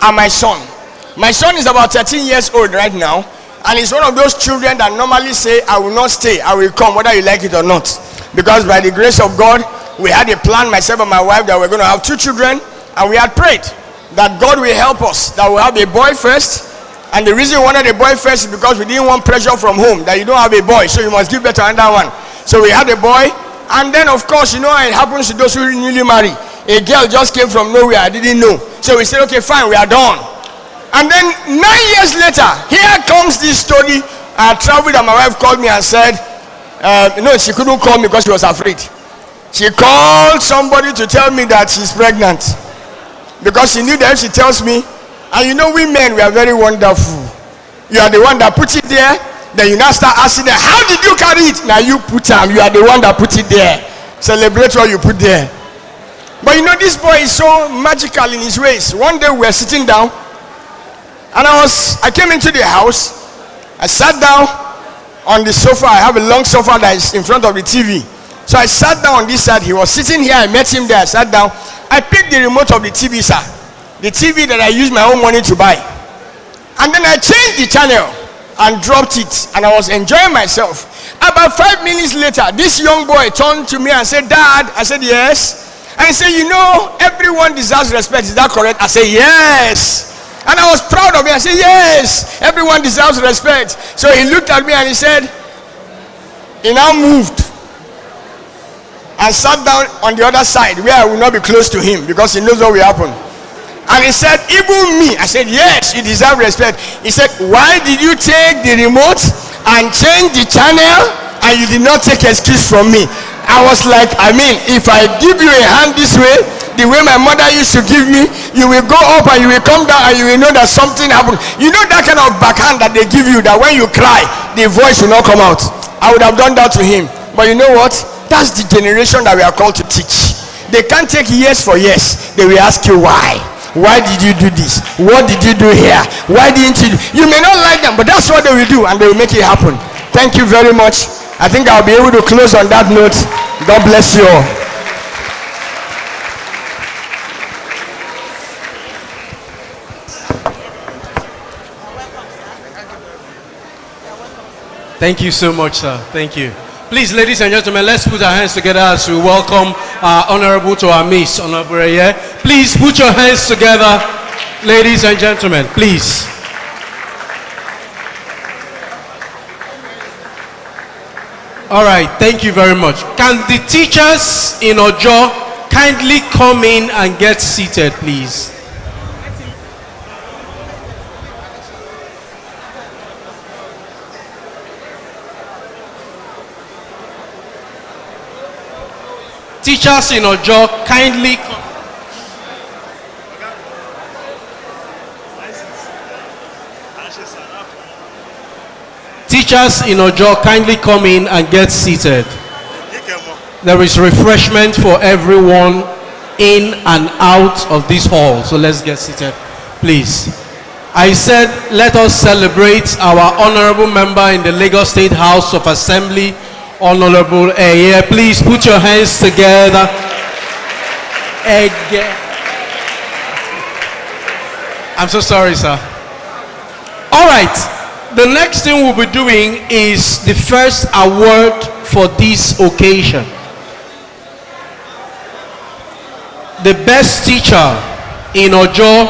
E: and my son. My son is about 13 years old right now, and he's one of those children that normally say, I will not stay, I will come whether you like it or not. Because by the grace of God, we had a plan, myself and my wife, that we're going to have 2 children, and we had prayed that God will help us, that we'll have a boy first. And the reason we wanted a boy first is because we didn't want pressure from home, that you don't have a boy, so you must give birth to another one. So we had a boy, and then of course, you know how it happens to those who newly marry. A girl just came from nowhere, I didn't know. So we said, okay, fine, we are done. And then 9 years later, here comes this story. I traveled and my wife called me and said, no, she couldn't call me because she was afraid. She called somebody to tell me that she's pregnant. Because she knew that if she tells me, and you know, we men, we are very wonderful. You are the one that put it there. Then you now start asking them, how did you carry it? Now you put them. You are the one that put it there. Celebrate what you put there. But you know, this boy is so magical in his ways. One day we were sitting down, and I came into the house. I sat down on the sofa. I have a long sofa that is in front of the TV. So I sat down on this side. He was sitting here. I met him there. I sat down. I picked the remote of the TV, sir. The TV that I used my own money to buy. And then I changed the channel and dropped it. And I was enjoying myself. About 5 minutes later, this young boy turned to me and said, Dad. I said, yes. And he said, you know, everyone deserves respect. Is that correct? I said, yes. And I was proud of him. I said, yes, everyone deserves respect. So he looked at me and he said, he now moved and sat down on the other side where I will not be close to him because he knows what will happen. And he said, even me. I said, yes, you deserve respect. He said, why did you take the remote and change the channel and you did not take excuse from me? I was like, I mean, if I give you a hand this way, the way my mother used to give me, you will go up and you will come down and you will know that something happened. You know that kind of backhand that they give you, that when you cry, the voice will not come out. I would have done that to him. But you know what? That's the generation that we are called to teach. They can't take yes for yes. They will ask you why. Why did you do this? What did you do here? Why didn't you do? You may not like them, but that's what they will do, and they will make it happen. Thank you very much. I think I'll be able to close on that note. God bless you all.
C: Thank you so much, sir. Thank you. Please, ladies and gentlemen, let's put our hands together as we welcome our honorable to our midst, Honorable Eye. Please put your hands together, ladies and gentlemen, please. All right, thank you very much. Can the teachers in Ojo kindly come in and get seated, please? Teachers in Ojo, kindly come. Teachers in Ojo, kindly come in and get seated. There is refreshment for everyone in and out of this hall. So let's get seated, please. I said, let us celebrate our honorable member in the Lagos State House of Assembly, Honorable Eye. Please put your hands together. I'm so sorry, sir. All right. The next thing we'll be doing is the first award for this occasion. The best teacher in Ojo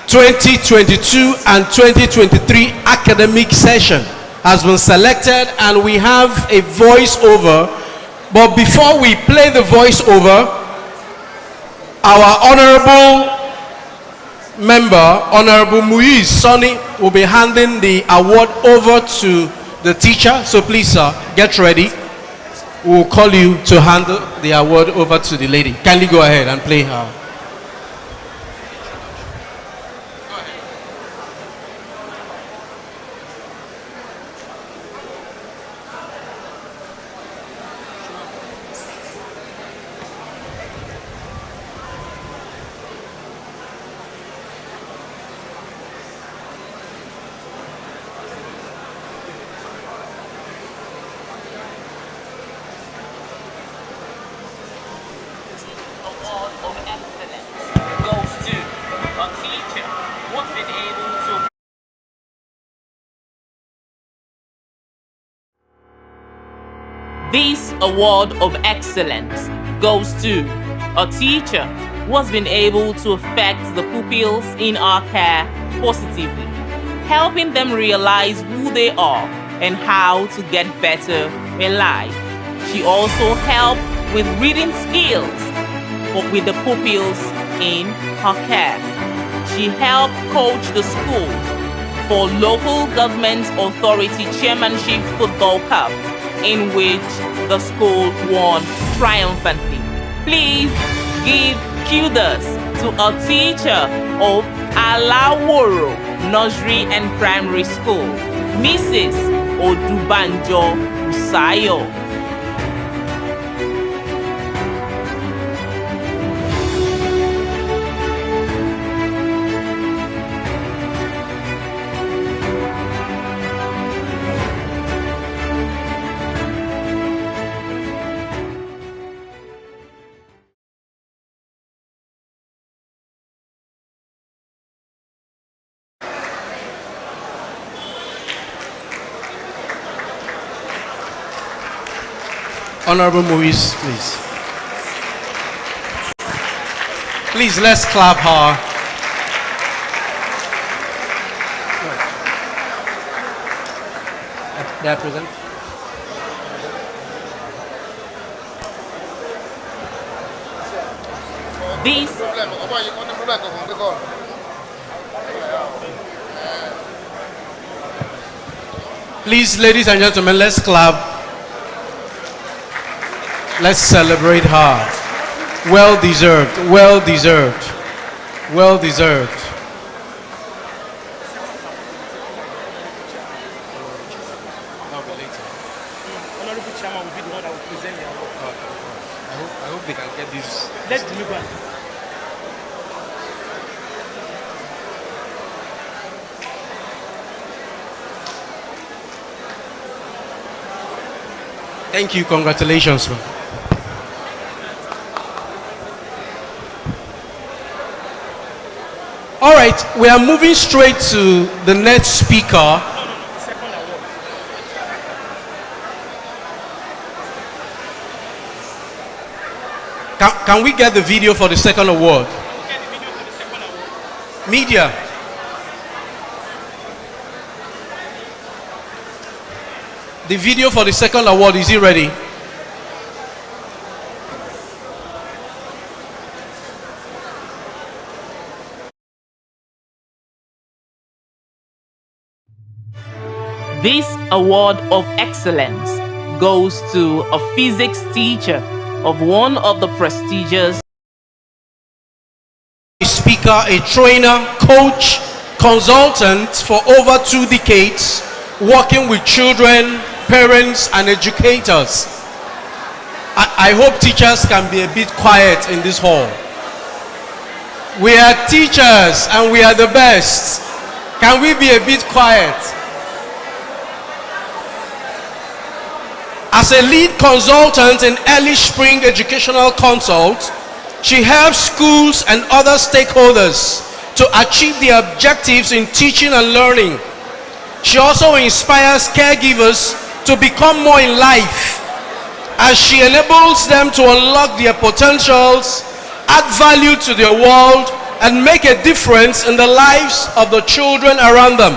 C: 2022 and 2023 academic session has been selected, and we have a voiceover. But before we play the voiceover, our honorable member, Honorable Muiz Sonny, will be handing the award over to the teacher. So please, sir, get ready. We'll call you to hand the award over to the lady. Kindly go ahead and play her.
D: This award of excellence goes to a teacher who has been able to affect the pupils in our care positively, helping them realize who they are and how to get better in life. She also helped with reading skills with the pupils in her care. She helped coach the school for Local Government Authority Chairmanship Football Cup, in which the school won triumphantly. Please give kudos to a teacher of Alaworo Nursery and Primary School, Mrs. Odubanjo Usayo.
C: Honorable Maurice, please. Please, let's clap her. They are present. Please, ladies and gentlemen, let's clap. Let's celebrate her. Well deserved, well deserved, well deserved. That'll be later. Honorable Chairman will be the one that will present the award. I hope they can get this. Let's deliver. Thank you, congratulations, man. All right, we are moving straight to the next speaker. Can we get the video for the second award? Media. The video for the second award, is it ready?
D: This award of excellence goes to a physics teacher of one of the prestigious
C: speaker, a trainer, coach, consultant for over 2 decades, working with children, parents, and educators. I hope teachers can be a bit quiet in this hall. We are teachers and we are the best. Can we be a bit quiet? As a lead consultant in Early Spring Educational Consult, she helps schools and other stakeholders to achieve their objectives in teaching and learning. She also inspires caregivers to become more in life as she enables them to unlock their potentials, add value to their world, and make a difference in the lives of the children around them.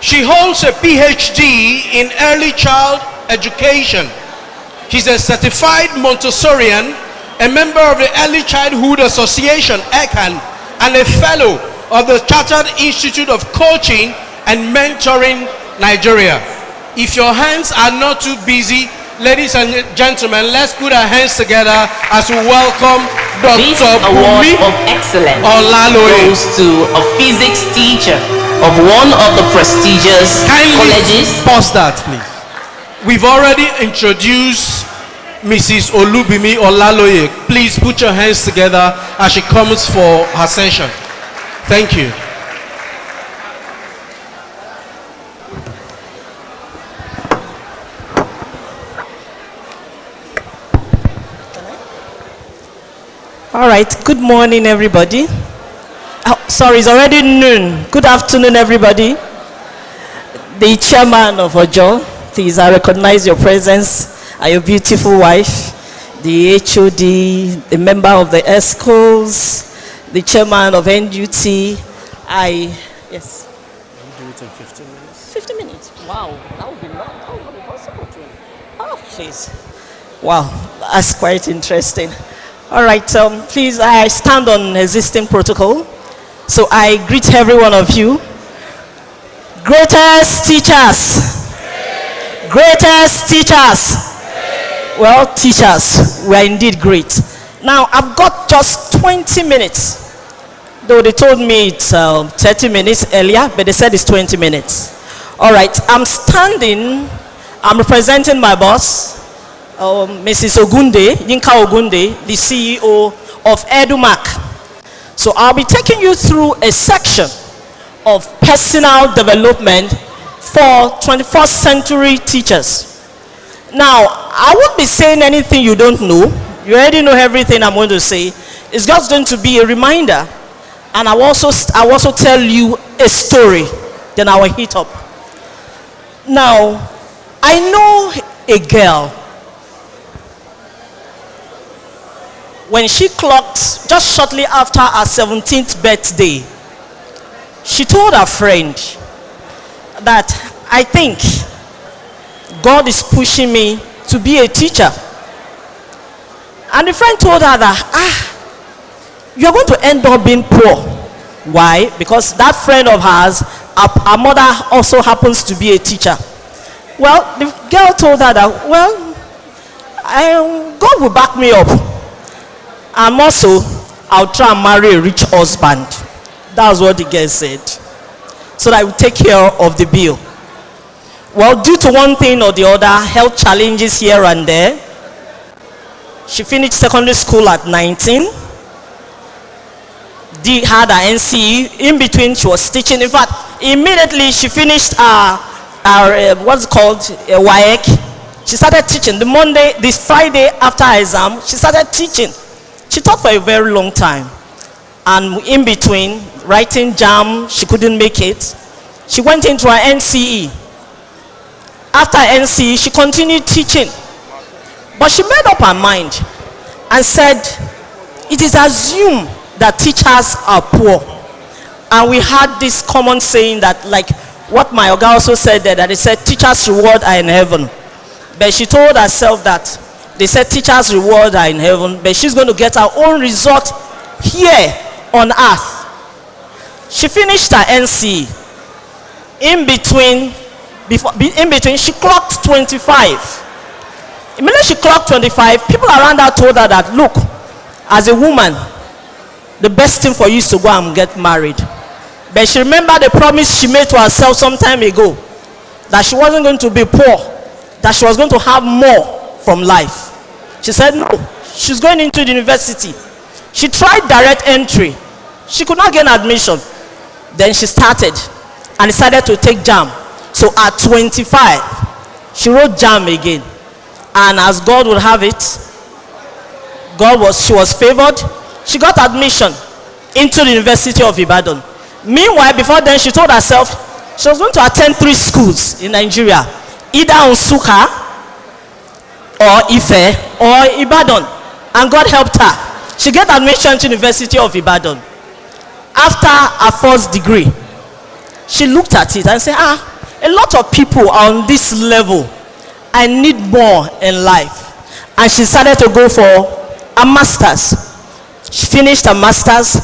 C: She holds a PhD in early child education. She's a certified Montessorian, a member of the Early Childhood Association, ECAN, and a fellow of the Chartered Institute of Coaching and Mentoring Nigeria. If your hands are not too busy, ladies and gentlemen, let's put our hands together as we welcome
F: This
C: Dr.
F: award
C: Bumi
F: of excellence
C: Olaloye
F: goes to a physics teacher of one of the prestigious colleges.
C: Pause that, please. We've already introduced Mrs. Olubimi Olaloye. Please put your hands together as she comes for her session. Thank you.
G: All right, good morning, everybody. Oh, sorry, it's already noon. Good afternoon, everybody. The chairman of Ojo, please, I recognize your presence, and your beautiful wife, the HOD, the member of the ESCOs, the chairman of NUT. Yes.
C: Do it in 15 minutes.
G: 15 minutes? Wow, that would be long. That would not be possible to me. Oh, please. Wow, that's quite interesting. All right, please, I stand on existing protocol. So I greet every one of you. Greatest teachers. Greatest teachers. Well, teachers, we are indeed great. Now, I've got just 20 minutes. Though they told me it's 30 minutes earlier, but they said it's 20 minutes. All right, I'm representing my boss, Mrs. Ogunde, Yinka Ogunde, the CEO of EduMac. So I'll be taking you through a section of personal development for 21st century teachers. Now, I won't be saying anything you don't know. You already know everything I'm going to say. It's just going to be a reminder. And I'll also tell you a story. Then I will hit up. Now, I know a girl. When she clocked just shortly after her 17th birthday, she told her friend that I think God is pushing me to be a teacher. And the friend told her that, you're going to end up being poor. Why? Because that friend of hers, her mother also happens to be a teacher. Well, the girl told her that, well, God will back me up. And also, I'll try and marry a rich husband. That's what the girl said. So that I will take care of the bill. Well, due to one thing or the other, health challenges here and there, she finished secondary school at 19. Had her NCE. In between, she was teaching. In fact, immediately she finished what's called a WAEC. She started teaching. This Friday after her exam, she started teaching. She taught for a very long time. And in between, writing JAM, she couldn't make it. She went into her NCE. After NCE, she continued teaching. But she made up her mind and said, it is assumed that teachers are poor. And we had this common saying that, like what my Oga also said there, that they said teachers' reward are in heaven. But she told herself that they said teachers' reward are in heaven, but she's going to get her own result here on earth. She finished her NC. In between, she clocked 25. Immediately she clocked 25, people around her told her that, look, as a woman, the best thing for you is to go and get married. But she remembered the promise she made to herself some time ago, that she wasn't going to be poor, that she was going to have more from life. She said no, she's going into the university. She tried direct entry. She could not get admission. Then she started and decided to take JAM. So at 25, she wrote JAM again. And as God would have it, she was favored. She got admission into the University of Ibadan. Meanwhile, before then, she told herself she was going to attend 3 schools in Nigeria, either Nsukka, or Ife, or Ibadan. And God helped her. She got admission to the University of Ibadan. After her first degree, she looked at it and said, a lot of people are on this level. I need more in life. And she started to go for a master's. She finished her master's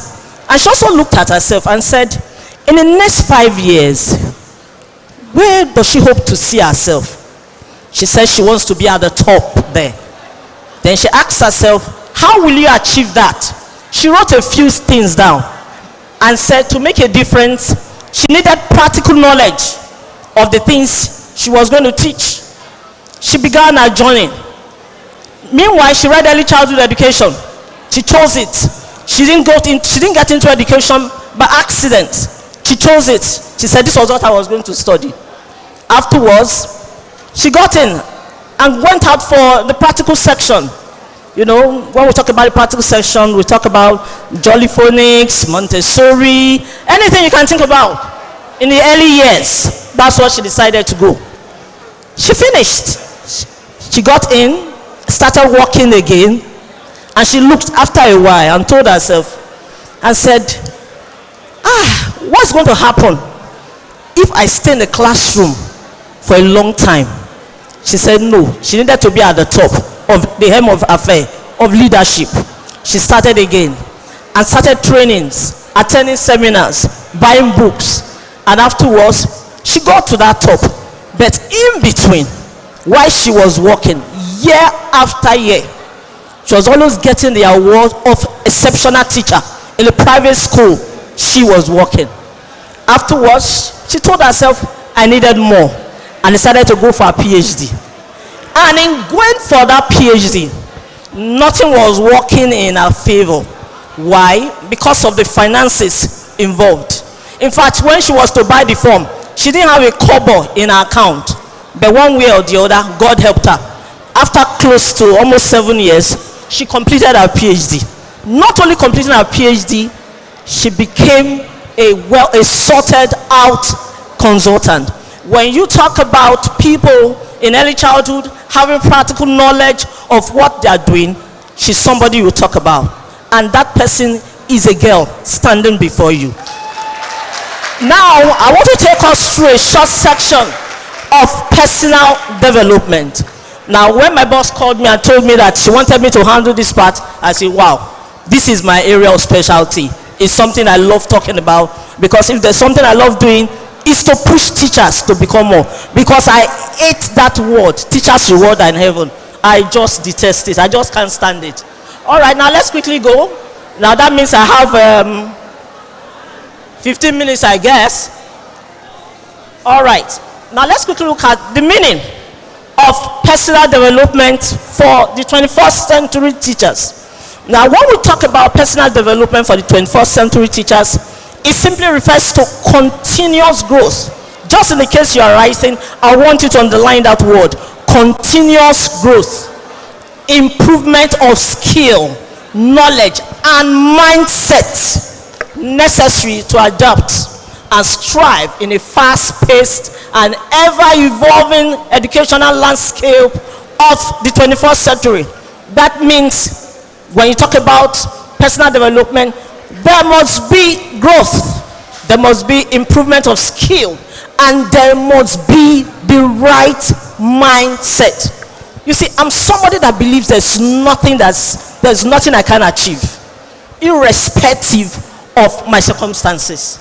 G: And she also looked at herself and said, in the next 5 years, where does she hope to see herself? She said she wants to be at the top there. Then she asked herself, how will you achieve that? She wrote a few things down and said to make a difference, she needed practical knowledge of the things she was going to teach. She began her journey. Meanwhile, she read early childhood education. She chose it. She didn't get into education by accident. She chose it. She said, this was what I was going to study. Afterwards, she got in and went out for the practical section. You know, when we talk about the practical section, we talk about Jolly Phonics, Montessori, anything you can think about. In the early years, that's what she decided to go. She finished. She got in, started working again, and she looked after a while and told herself and said, what's going to happen if I stay in the classroom for a long time? She said no. She needed to be at the top of the hem of affair of leadership. She started again and started trainings, attending seminars, buying books, and afterwards she got to that top. But in between, while she was working, year after year, she was always getting the award of exceptional teacher in a private school she was working. Afterwards, she told herself, I needed more, and decided to go for a PhD. And in going for that PhD, nothing was working in her favor. Why? Because of the finances involved. In fact, when she was to buy the form, she didn't have a kobo in her account. But one way or the other, God helped her. After close to almost 7 years, she completed her PhD. Not only completing her PhD, she became a sorted out consultant. When you talk about people in early childhood having practical knowledge of what they are doing, she's somebody you talk about. And that person is a girl standing before you. Now, I want to take us through a short section of personal development. Now, when my boss called me and told me that she wanted me to handle this part, I said, wow, this is my area of specialty. It's something I love talking about, because if there's something I love doing, is to push teachers to become more. Because I hate that word, teachers reward in heaven. I just detest it. I just can't stand it. All right, now let's quickly go. Now that means I have 15 minutes, I guess. All right, now let's quickly look at the meaning of personal development for the 21st century teachers. Now, when we talk about personal development for the 21st century teachers, it simply refers to continuous growth. Just in the case you are writing, I want you to underline that word, continuous growth. Improvement of skill, knowledge, and mindset necessary to adapt and strive in a fast-paced and ever-evolving educational landscape of the 21st century. That means when you talk about personal development, there must be growth, there must be improvement of skill, and there must be the right mindset. You see, I'm somebody that believes there's nothing I can achieve, irrespective of my circumstances.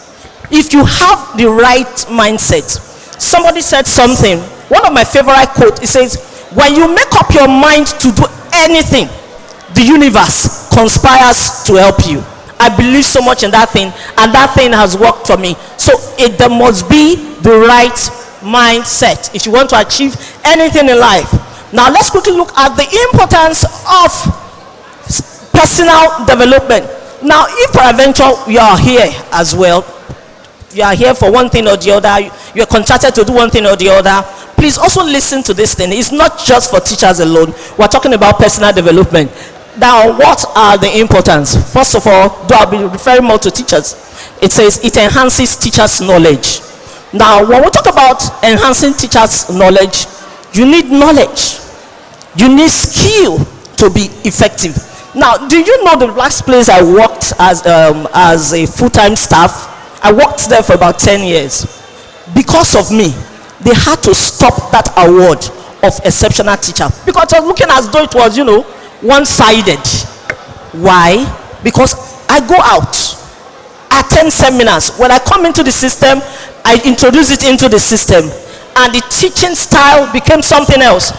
G: If you have the right mindset. Somebody said something, one of my favorite quotes, it says, when you make up your mind to do anything, the universe conspires to help you. I believe so much in that thing, and that thing has worked for me. So there must be the right mindset if you want to achieve anything in life. Now let's quickly look at the importance of personal development. Now, if peradventure you are here as well, you are here for one thing or the other, you are contracted to do one thing or the other, please also listen to this thing. It's not just for teachers alone. We're talking about personal development. Now, what are the importance? First of all, though I'll be referring more to teachers, it says it enhances teachers' knowledge. Now, when we talk about enhancing teachers' knowledge, you need knowledge. You need skill to be effective. Now, do you know the last place I worked as a full-time staff? I worked there for about 10 years. Because of me, they had to stop that award of exceptional teacher. Because I was looking as though it was, one-sided. Why? Because I go out attend seminars. When I come into the system, I introduce it into the system, and the teaching style became something else.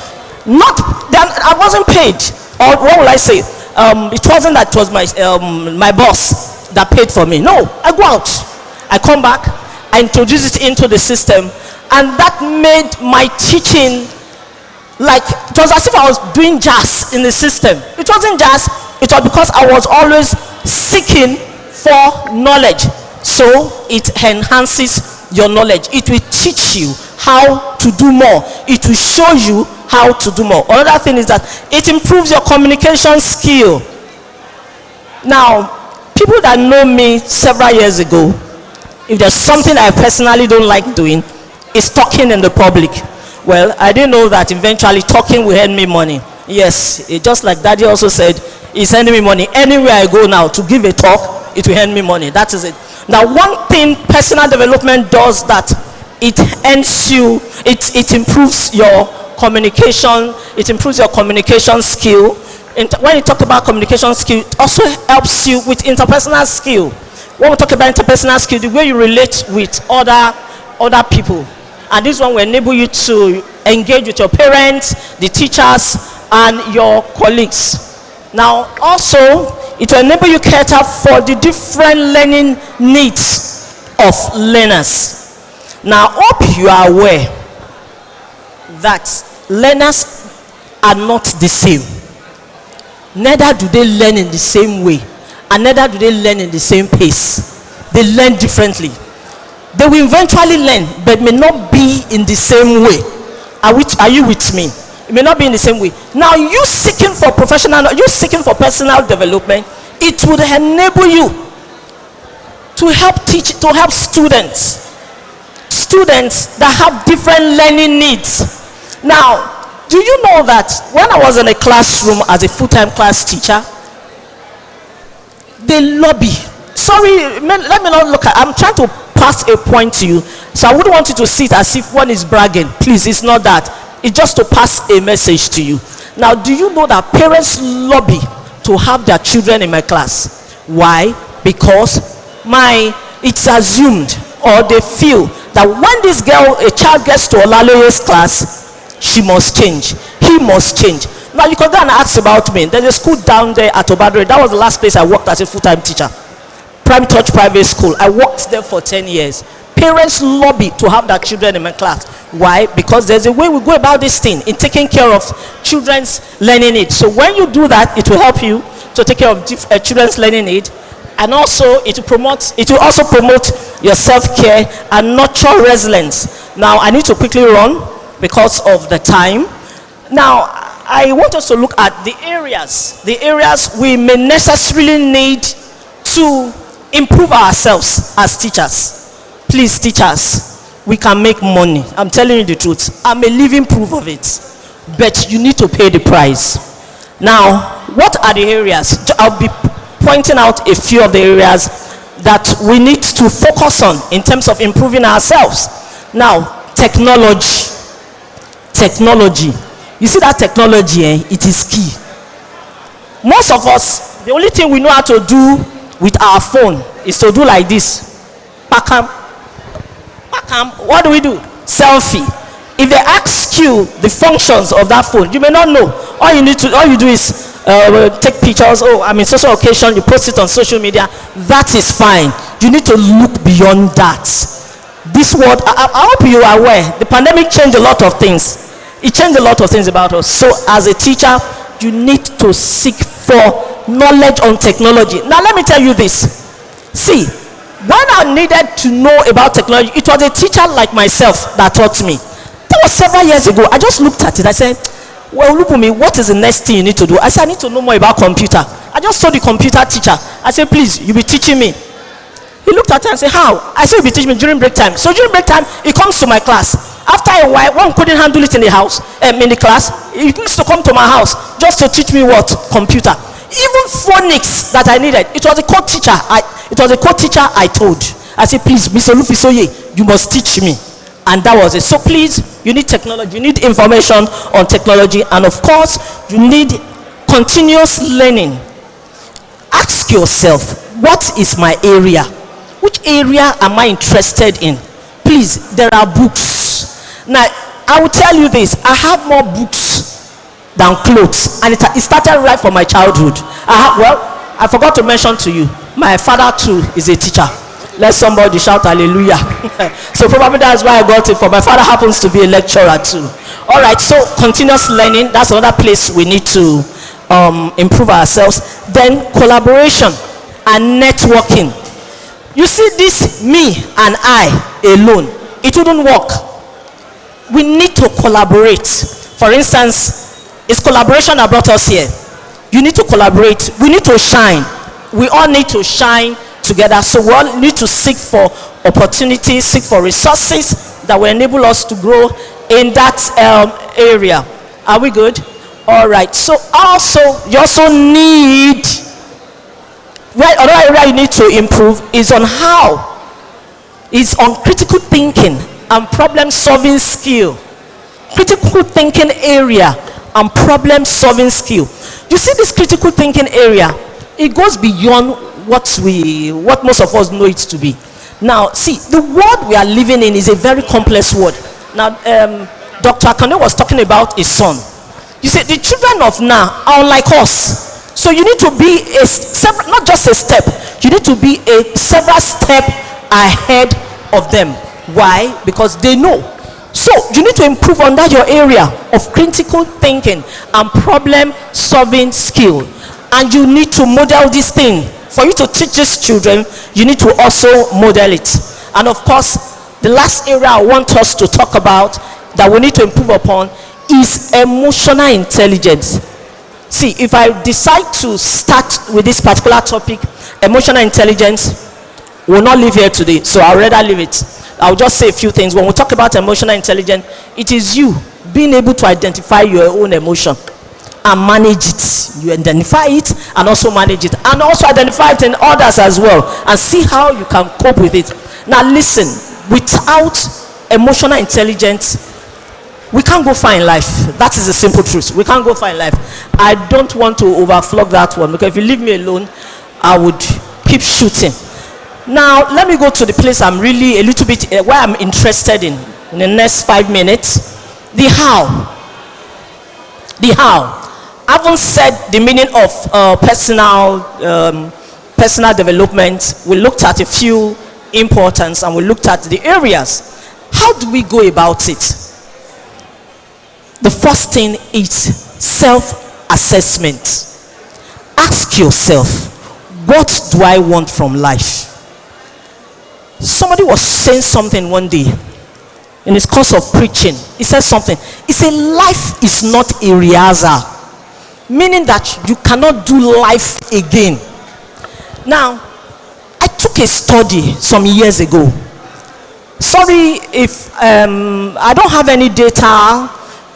G: Not that I wasn't paid, or what will I say? It wasn't that it was my boss that paid for me. No, I go out, I come back, I introduce it into the system, and that made my teaching like it was as if I was doing jazz in the system. It wasn't jazz, it was because I was always seeking for knowledge. So it enhances your knowledge. It will teach you how to do more. It will show you how to do more. Another thing is that it improves your communication skill. Now, people that know me several years ago, if there's something I personally don't like doing, it's talking in the public. Well, I didn't know that eventually talking will earn me money. Yes, just like Daddy also said, it's earning me money. Anywhere I go now to give a talk, it will earn me money. That is it. Now, one thing personal development does that it earns you, it improves your communication, it improves your communication skill. When you talk about communication skill, it also helps you with interpersonal skill. When we talk about interpersonal skill, the way you relate with other people. And this one will enable you to engage with your parents, the teachers, and your colleagues. Now, also, it will enable you to cater for the different learning needs of learners. Now, hope you are aware that learners are not the same. Neither do they learn in the same way, and neither do they learn in the same pace. They learn differently. They will eventually learn, but may not be in the same way. Are you with me? It may not be in the same way. Now, you seeking for personal development, it would enable you to help students that have different learning needs. Now, do you know that when I was in a classroom as a full-time class teacher, they lobby. Sorry, let me not look at, I'm trying to pass a point to you, so I wouldn't want you to see it as if one is bragging. Please, it's not that. It's just to pass a message to you. Now, do you know that parents lobby to have their children in my class? Why? Because it's assumed, or they feel that when a child gets to Olaloye's class, she must change, he must change. Now, you can go and ask about me. There's a school down there at Obadore. That was the last place I worked as a full-time teacher. Prime Touch Private School. I worked there for 10 years. Parents lobby to have their children in my class. Why? Because there's a way we go about this thing in taking care of children's learning needs. So when you do that, it will help you to take care of children's learning needs, and also it will also promote your self-care and nurture resilience. Now, I need to quickly run because of the time. Now, I want us to look at the areas we may necessarily need to improve ourselves as teachers. Please, teachers, we can make money. I'm telling you the truth. I'm a living proof of it. But you need to pay the price. Now, what are the areas? I'll be pointing out a few of the areas that we need to focus on in terms of improving ourselves. Now, technology. You see that technology, it is key. Most of us, the only thing we know how to do with our phone is to do like this. What do we do? Selfie. If they ask you the functions of that phone, you may not know. All you do is take pictures. Oh, I'm in social occasion. You post it on social media. That is fine. You need to look beyond that. This world, I hope you are aware, the pandemic changed a lot of things. It changed a lot of things about us. So as a teacher, you need to seek for knowledge on technology. Now let me tell you this. See, when I needed to know about technology, it was a teacher like myself that taught me. That was several years ago. I just looked at it. I said, well, look at me. What is the next thing you need to do? I said, I need to know more about computer. I just told the computer teacher. I said, please, you'll be teaching me. He looked at it and said, how? I said, you'll be teaching me during break time. So during break time, he comes to my class. After a while, one couldn't handle it in the house, in the class. He used to come to my house just to teach me what? Computer. Even phonics that I needed. It was a co-teacher. I told. I said, please, Mr. Lufisoye, you must teach me. And that was it. So please, you need technology. You need information on technology. And of course, you need continuous learning. Ask yourself, what is my area? Which area am I interested in? Please, there are books. Now, I will tell you this. I have more books than clothes. And it started right from my childhood. I forgot to mention to you, my father too is a teacher. Let somebody shout hallelujah. So probably that's why I got it, for my father happens to be a lecturer too. All right, so continuous learning, that's another place we need to improve ourselves. Then collaboration and networking. You see, this me and I alone, it wouldn't work. We need to collaborate. For instance, it's collaboration that brought us here. You need to collaborate. We need to shine. We all need to shine together. So we all need to seek for opportunities, seek for resources that will enable us to grow in that area. Are we good? All right. So you also need, another area you need to improve is on critical thinking and problem solving skill. Critical thinking area and problem solving skill. You see, this critical thinking area, it goes beyond what most of us know it to be. Now, see, the world we are living in is a very complex world. Now, Dr. Akane was talking about his son. You see, the children of now are like us. So you need to be not just a step, you need to be a several step ahead of them. Why? Because they know. So you need to improve on that your area of critical thinking and problem solving skill. And you need to model this thing. For you to teach these children, you need to also model it. And of course, the last area I want us to talk about that we need to improve upon is emotional intelligence. See, if I decide to start with this particular topic, emotional intelligence, we'll not leave here today, so I'll rather leave it. I'll just say a few things. When we talk about emotional intelligence, it is you being able to identify your own emotion and manage it. You identify it and also manage it, and also identify it in others as well, and see how you can cope with it. Now listen, without emotional intelligence, we can't go far in life. That is the simple truth. We can't go far in life. I don't want to overflog that one, because if you leave me alone, I would keep shooting. Now, let me go to the place I'm really a little bit where I'm interested in the next 5 minutes. The how. The how. I haven't said the meaning of personal development. We looked at a few importance, and we looked at the areas. How do we go about it? The first thing is self-assessment. Ask yourself, what do I want from life? Somebody was saying something one day in his course of preaching. He said something. He said, life is not a rehearsal, meaning that you cannot do life again. Now, I took a study some years ago. Sorry if I don't have any data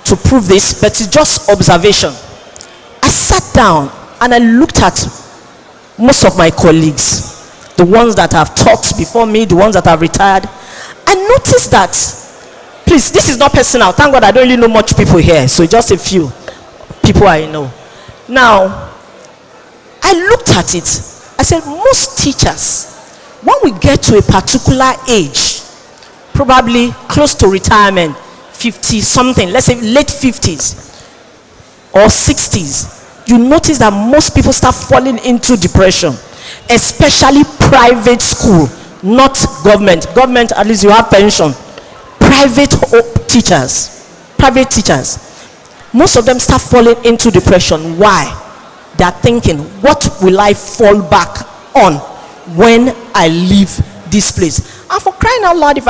G: to prove this, but it's just observation. I sat down and I looked at most of my colleagues, the ones that have taught before me, the ones that have retired. I noticed that, please, this is not personal. Thank God I don't really know much people here, so just a few people I know. Now, I looked at it. I said, most teachers, when we get to a particular age, probably close to retirement, 50 something, let's say late 50s or 60s, you notice that most people start falling into depression, especially private school, not government. Government, at least you have pension. Private teachers, most of them start falling into depression. Why? They're thinking, what will I fall back on when I leave this place? And for crying out loud, if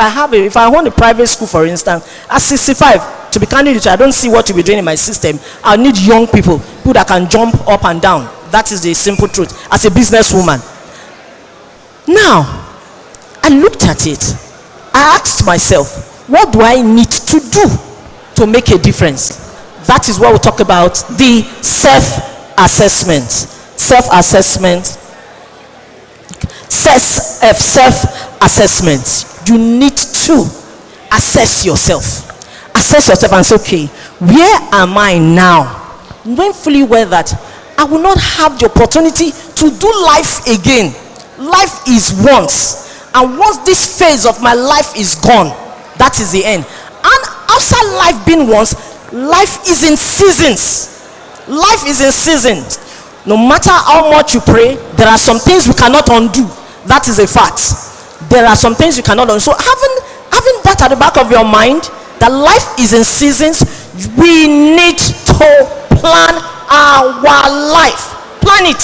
G: I own a private school, for instance, at 65, to be candid with you, I don't see what you'll be doing in my system. I need young people that can jump up and down. That is the simple truth as a businesswoman. Now, I looked at it. I asked myself, what do I need to do to make a difference? That is what we talk about, the self-assessment. Self-assessment. Self-assessment. You need to assess yourself. Assess yourself and say, okay, where am I now? Knowing fully well that I will not have the opportunity to do life again. Life is once, And once this phase of my life is gone, that is the end. And after life being once, life is in seasons. Life is in seasons. No matter how much you pray, there are some things we cannot undo. That is a fact. There are some things you cannot undo. So having that at the back of your mind, that life is in seasons, we need to plan our life. Plan it.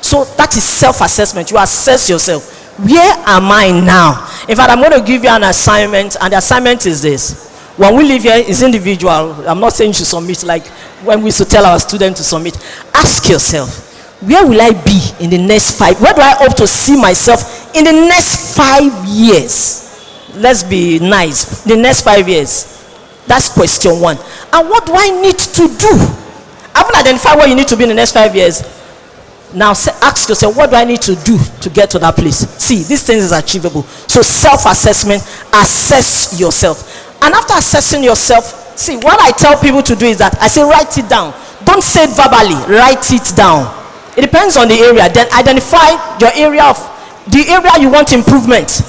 G: So that is self-assessment. You assess yourself. Where am I now? In fact, I'm going to give you an assignment, and the assignment is this. When we live here, it's individual. I'm not saying you should submit like when we used to tell our students to submit. Ask yourself, where will I be in the next 5? Where do I hope to see myself in the next 5 years? Let's be nice. The next 5 years. That's question 1. And what do I need to do? I haven't identified where you need to be in the next 5 years. Now ask yourself, what do I need to do to get to that place? See, these things is achievable. So self-assessment, assess yourself. And after assessing yourself, see, what I tell people to do is that I say write it down. Don't say it verbally, write it down. It depends on the area. Then identify your area of the area you want improvement.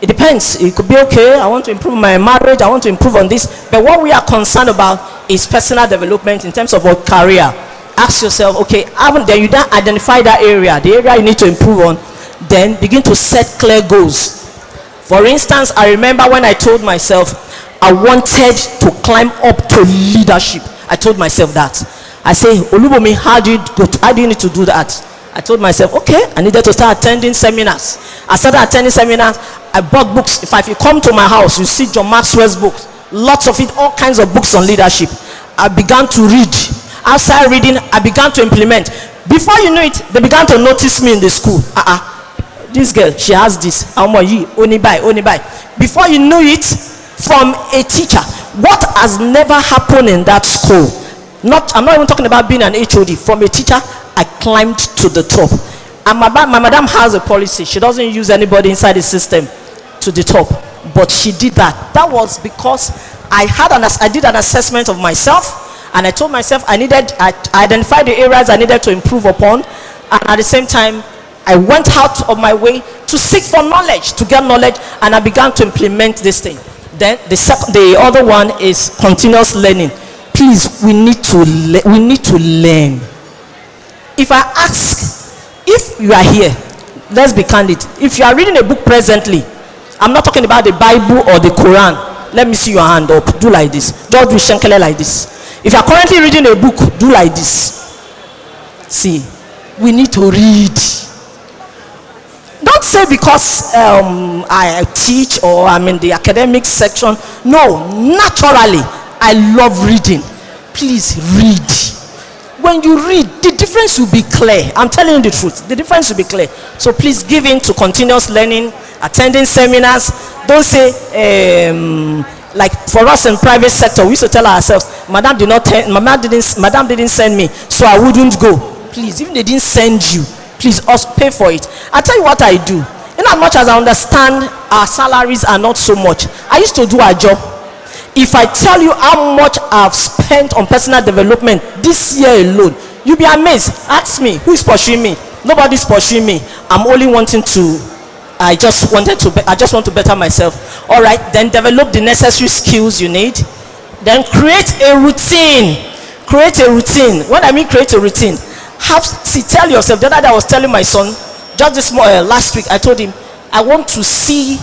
G: It depends. It could be, okay, I want to improve my marriage, I want to improve on this. But what we are concerned about is personal development in terms of our career. Ask yourself, okay, then you don't identify that area, the area you need to improve on, then begin to set clear goals. For instance, I remember when I told myself I wanted to climb up to leadership. I told myself that. I say, Olubomi, how do you need to do that? I told myself, okay, I needed to start attending seminars. I started attending seminars. I bought books. If you come to my house, you see John Maxwell's books. Lots of it, all kinds of books on leadership. I began to read. Outside reading, I began to implement. Before you know it, they began to notice me in the school. This girl, she has this. Only buy. Before you know it, from a teacher, what has never happened in that school? I'm not even talking about being an HOD. From a teacher, I climbed to the top. And my madam has a policy. She doesn't use anybody inside the system to the top. But she did that. That was because I did an assessment of myself. And I told myself I identified the areas I needed to improve upon. And at the same time, I went out of my way to seek for knowledge, to get knowledge, and I began to implement this thing. Then the other one is continuous learning. Please, we need to learn. If I ask, if you are here, let's be candid. If you are reading a book presently, I'm not talking about the Bible or the Quran. Let me see your hand up. Do like this. Just do shenkele like this. If you are currently reading a book, do like this. See, we need to read. Don't say because I teach or I'm in the academic section. No, naturally, I love reading. Please read. When you read, the difference will be clear. I'm telling you the truth. The difference will be clear. So please give in to continuous learning, attending seminars. Don't say, like for us in private sector, we used to tell ourselves, madam didn't send me, so I wouldn't go. Please, even they didn't send you, please also pay for it. I tell you what I do. In as much as I understand our salaries are not so much, I used to do a job. If I tell you how much I've spent on personal development this year alone, you'll be amazed. Ask me, who is pursuing me? Nobody's pursuing me. I'm only wanting to, I just want to better myself. All right, then develop the necessary skills you need. Then create a routine. Create a routine. What I mean create a routine, tell yourself. The other day I was telling my son, just this last week, I told him, I want to see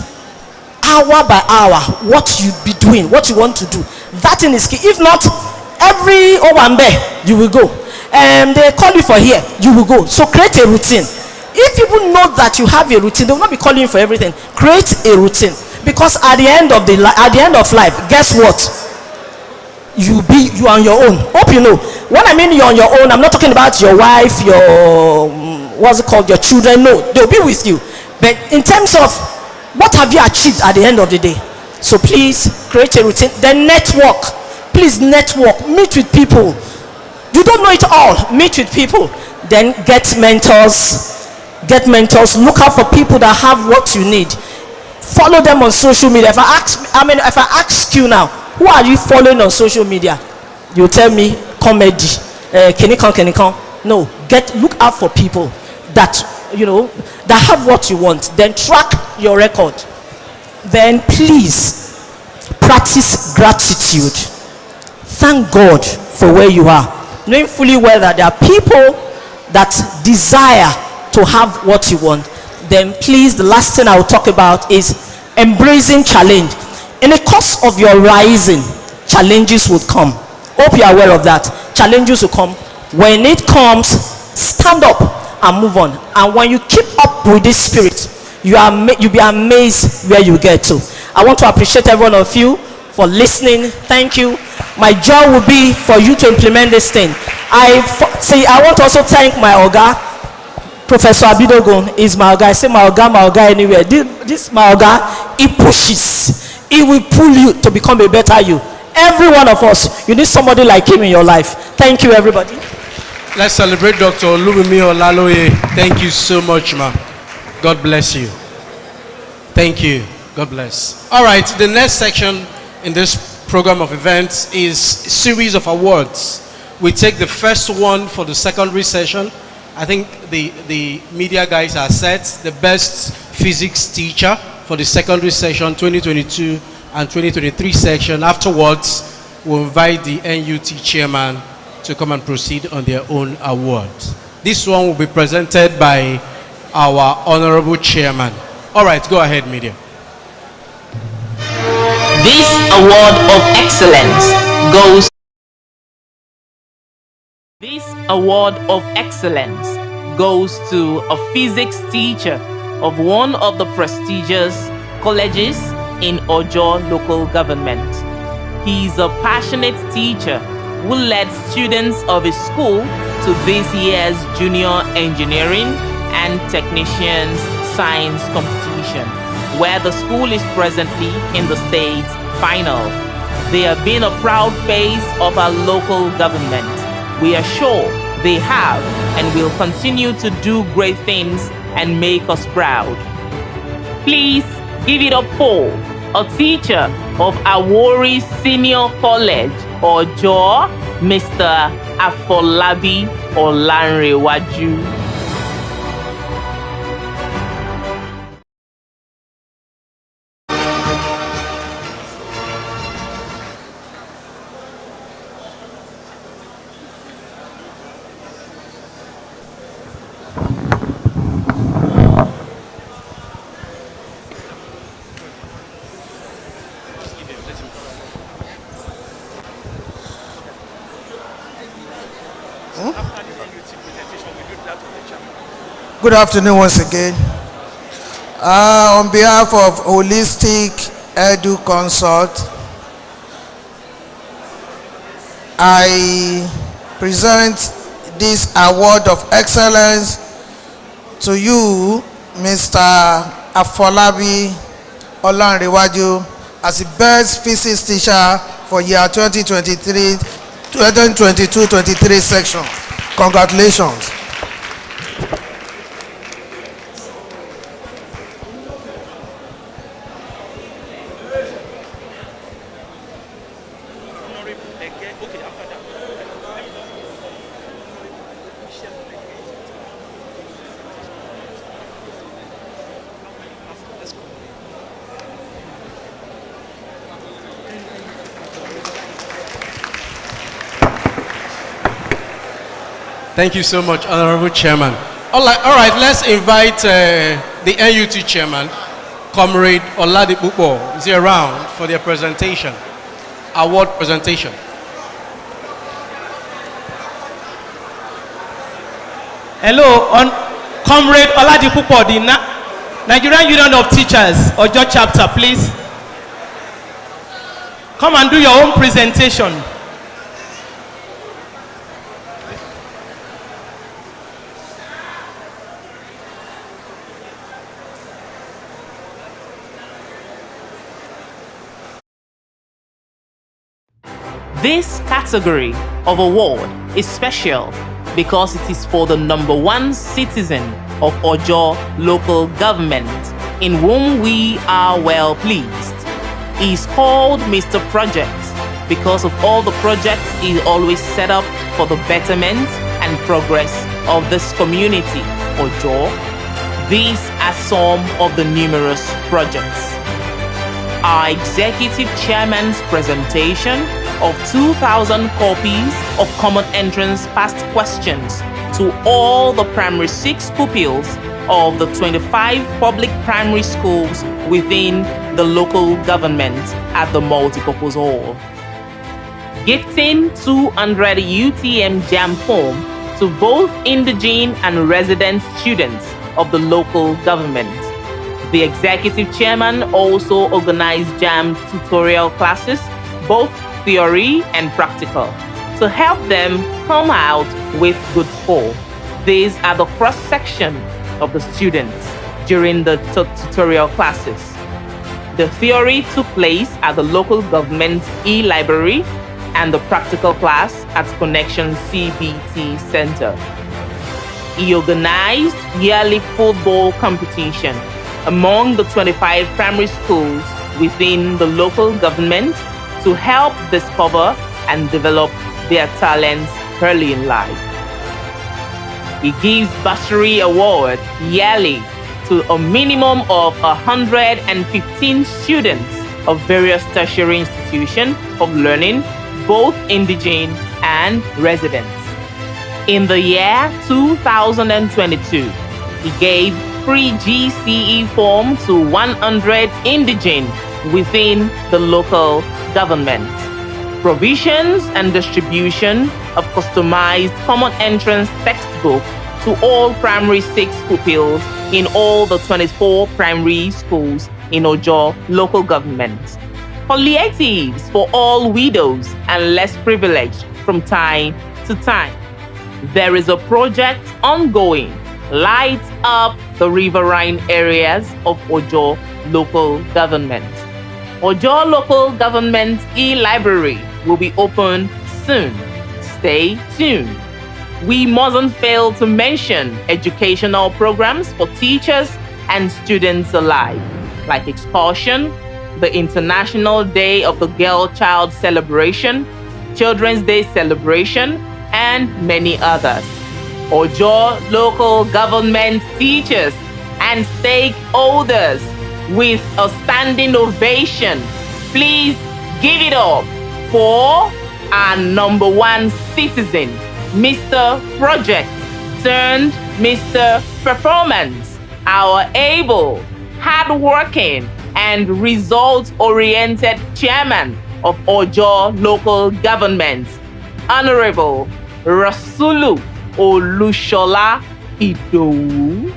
G: hour by hour what you be doing, what you want to do. That thing is key. If not, every Owambe, you will go. They call you for here, you will go. So create a routine. If people know that you have a routine, they will not be calling you for everything. Create a routine, because at the end of life, guess what? You are on your own. Hope you know. When I mean you're on your own, I'm not talking about your wife, your your children. No, they'll be with you. But in terms of what have you achieved at the end of the day? So please create a routine. Then network. Please network. Meet with people. You don't know it all. Meet with people. Then get mentors. Get mentors. Look out for people that have what you need. Follow them on social media. If I ask you now, who are you following on social media? You tell me comedy. Kenikon. No. Look out for people that that have what you want, then track your record. Then please practice gratitude. Thank God for where you are, knowing fully well that there are people that desire to have what you want. Then please, the last thing I will talk about is embracing challenge. In the course of your rising, challenges will come. Hope you are aware of that. Challenges will come. When it comes, stand up and move on. And when you keep up with this spirit, you'll be amazed where you get to. I want to appreciate every one of you for listening. Thank you. My job will be for you to implement this thing. I want to also thank my Oga. Professor Abidogun is my Oga. I say my Oga anywhere. This my Oga, he pushes. He will pull you to become a better you. Every one of us, you need somebody like him in your life. Thank you, everybody.
C: Let's celebrate Dr. Olubimi Olaloye. Thank you so much, ma'am. God bless you. Thank you. God bless. All right, the next section in this program of events is a series of awards. We take the first one for the secondary session. I think the media guys are set. The best physics teacher for the secondary session 2022 and 2023 section. Afterwards, we'll invite the NUT chairman to come and proceed on their own awards. This one will be presented by our honorable chairman. All right, go ahead, media.
F: This award of excellence goes. This award of excellence goes to a physics teacher of one of the prestigious colleges in Ojo Local Government. He is a passionate teacher who led students of his school to this year's Junior Engineering and Technicians Science Competition, where the school is presently in the state final. They have been a proud face of our local government. We are sure they have and will continue to do great things and make us proud. Please give it up for a teacher of Awori Senior College, Ojo, Mr. Afolabi Olanrewaju.
A: Good afternoon once again. On behalf of Wholistic Edu-Consult, I present this award of excellence to you, Mr. Afolabi Olanrewaju, as the best physics teacher for year 2022-23 section. Congratulations.
C: Thank you so much, Honorable Chairman. All right, let's invite the NUT Chairman, Comrade Oladipupo, is he around for their presentation, award presentation.
H: Hello, Comrade Oladipupo, the Nigerian Union of Teachers, Ojo chapter, please. Come and do your own presentation.
F: This category of award is special because it is for the #1 citizen of Ojo Local Government, in whom we are well pleased. He is called Mr. Project because of all the projects he always set up for the betterment and progress of this community, Ojo, These are some of the numerous projects. Our executive chairman's presentation of 2,000 copies of common entrance past questions to all the primary 6 pupils of the 25 public primary schools within the local government at the multipurpose hall. Gifting 200 UTM JAM form to both indigene and resident students of the local government. The executive chairman also organized JAM tutorial classes, both theory and practical, to help them come out with good score. These are the cross-section of the students during the tutorial classes. The theory took place at the local government e-library and the practical class at Connection CBT Center. He organized yearly football competition among the 25 primary schools within the local government to help discover and develop their talents early in life. He gives bursary award yearly to a minimum of 115 students of various tertiary institutions of learning, both indigene and residents. In the year 2022, he gave free GCE form to 100 indigene within the local government. Provisions and distribution of customized common entrance textbook to all primary 6 pupils in all the 24 primary schools in Ojo Local Government. Palliatives for all widows and less privileged from time to time. There is a project ongoing, Light Up the Riverine areas of Ojo Local Government. Ojo Local Government e-library will be open soon. Stay tuned. We mustn't fail to mention educational programs for teachers and students alike, like excursion, the International Day of the Girl Child celebration, Children's Day celebration, and many others. Ojo Local Government teachers and stakeholders with a standing ovation. Please give it up for our number 1 citizen, Mr. Project turned Mr. Performance, our able, hardworking, and results-oriented chairman of Ojo Local Government, Honorable Rasulu Olushola Idowu.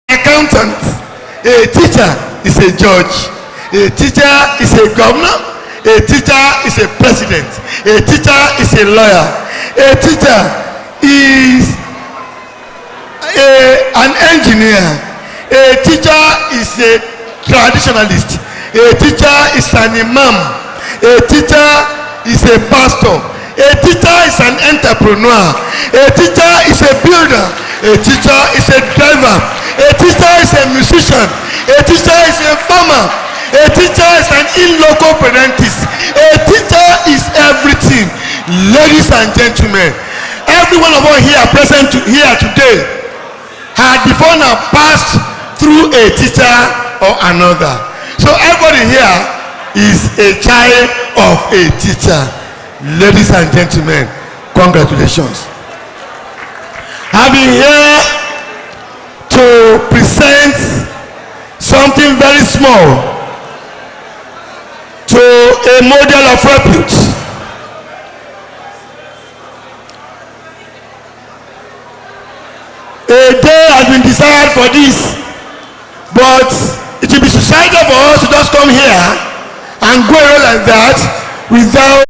I: Accountant, a teacher is a judge, a teacher is a governor, a teacher is a president, a teacher is a lawyer, a teacher is an engineer, a teacher is a traditionalist, a teacher is an imam, a teacher is a pastor, a teacher is an entrepreneur, a teacher is a builder, a teacher is a driver, a teacher is a musician, a teacher is a farmer, a teacher is an in-loco parentis, a teacher is everything. Ladies and gentlemen, every one of us here present here today had before now passed through a teacher or another. So everybody here is a child of a teacher. Ladies and gentlemen, congratulations. Having here to present something very small to a model of repute. A day has been desired for this, but it will be suicidal for us to just come here and go away like that without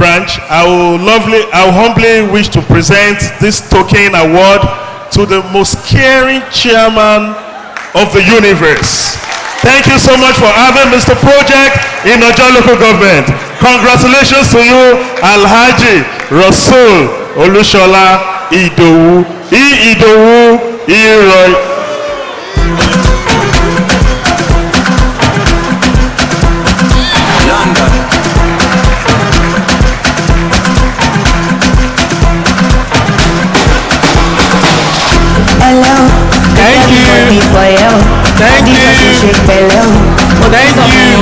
J: branch, I humbly wish to present this token award to the most caring chairman of the universe. Thank you so much for having Mr. Project in Ojo Local Government. Congratulations to you, Alhaji Rasul Olushola Idowu. Idowu Iroy.
C: Thank you. Thank you. Thank you.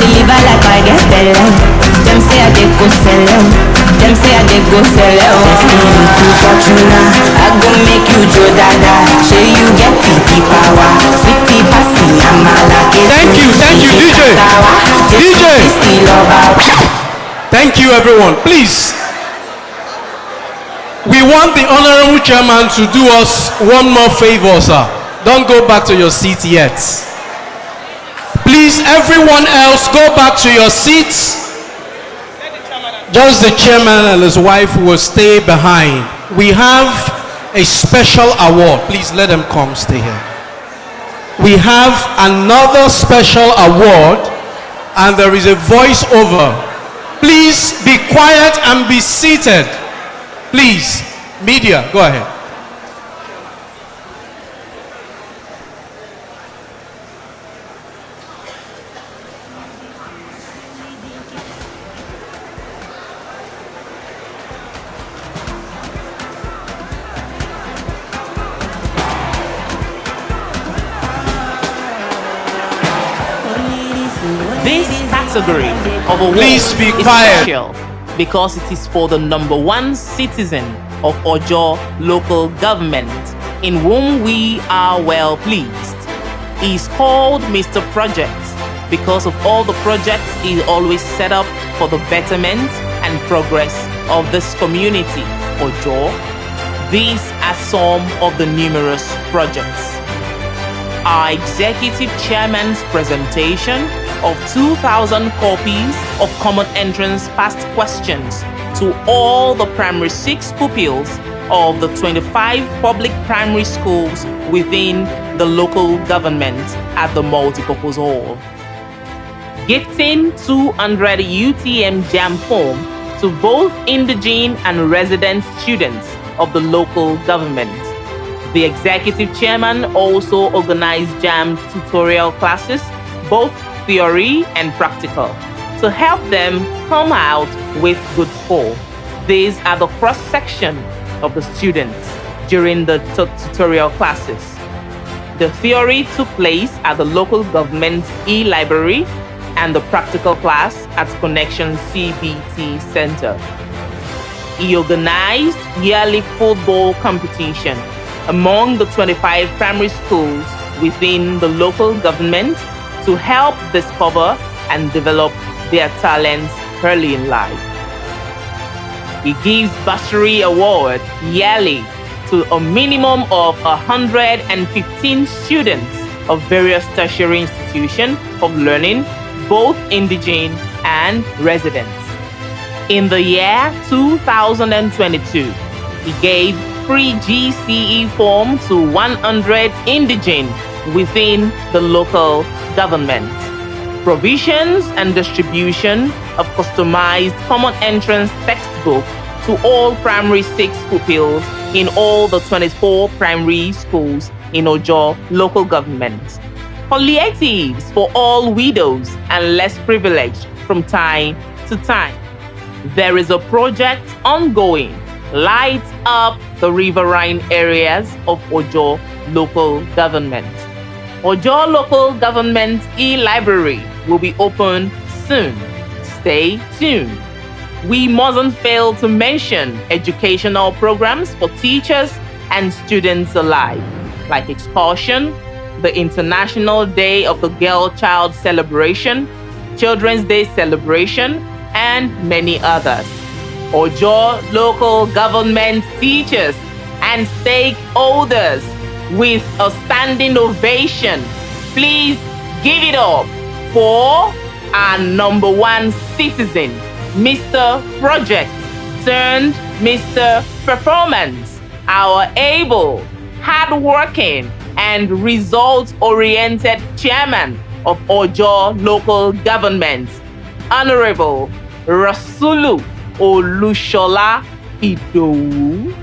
K: Deliver like I get bello. Them say I dey go sell out. Them say I dey go sell out. Destiny to Fortuna, I go make you Joe Dada. Show you get the power. Sweetie passy, I'm a lucky.
C: Thank you, DJ. DJ. Thank you, everyone. Please. We want the honorable chairman to do us one more favor, sir. Don't go back to your seat yet. Please, everyone else, go back to your seats. Just the chairman and his wife will stay behind. We have a special award. Please let them come, stay here. We have another special award, and there is a voiceover. Please be quiet and be seated. Please, media, go ahead.
F: This category of award
C: Please be
F: is
C: quiet.
F: special because it is for the #1 citizen of Ojo Local Government, in whom we are well pleased. He is called Mr. Project because of all the projects he always set up for the betterment and progress of this community, Ojo. These are some of the numerous projects. Our executive chairman's presentation of 2,000 copies of common entrance past questions to all the primary 6 pupils of the 25 public primary schools within the local government at the multipurpose hall. Gifting 200 UTM JAM form to both indigene and resident students of the local government. The executive chairman also organized JAM tutorial classes, both theory and practical, to help them come out with good score. These are the cross-section of the students during the tutorial classes. The theory took place at the local government e-library and the practical class at Connection CBT Center. He organized yearly football competition among the 25 primary schools within the local government to help discover and develop their talents early in life. He gives bursary award yearly to a minimum of 115 students of various tertiary institutions of learning, both indigene and residents. In the year 2022, he gave free GCE form to 100 indigene within the local government. Provisions and distribution of customized common entrance textbook to all primary 6 pupils in all the 24 primary schools in Ojo Local Government. Palliatives for all widows and less privileged from time to time. There is a project ongoing, Light Up the Riverine areas of Ojo Local Government. Ojo Local Government e-library will be open soon. Stay tuned. We mustn't fail to mention educational programs for teachers and students alike, like excursion, the International Day of the Girl Child celebration, Children's Day celebration, and many others. Ojo Local Government teachers and stakeholders with a standing ovation. Please give it up for our number one citizen, Mr. Project turned Mr. Performance, our able, hardworking, and results-oriented chairman of Ojo Local Government, Honorable Rasulu Olushola Idowu.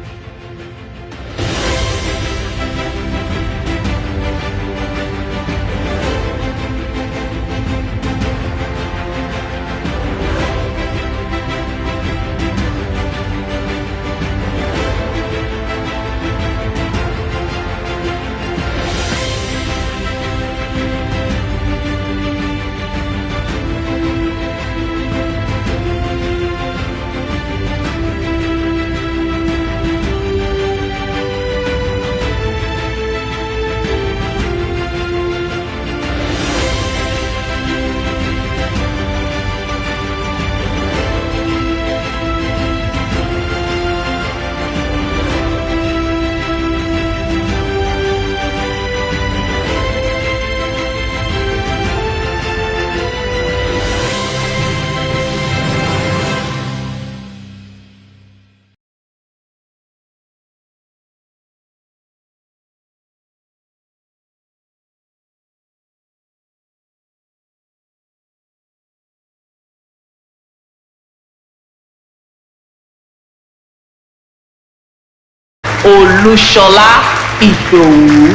F: Olushola Idowu.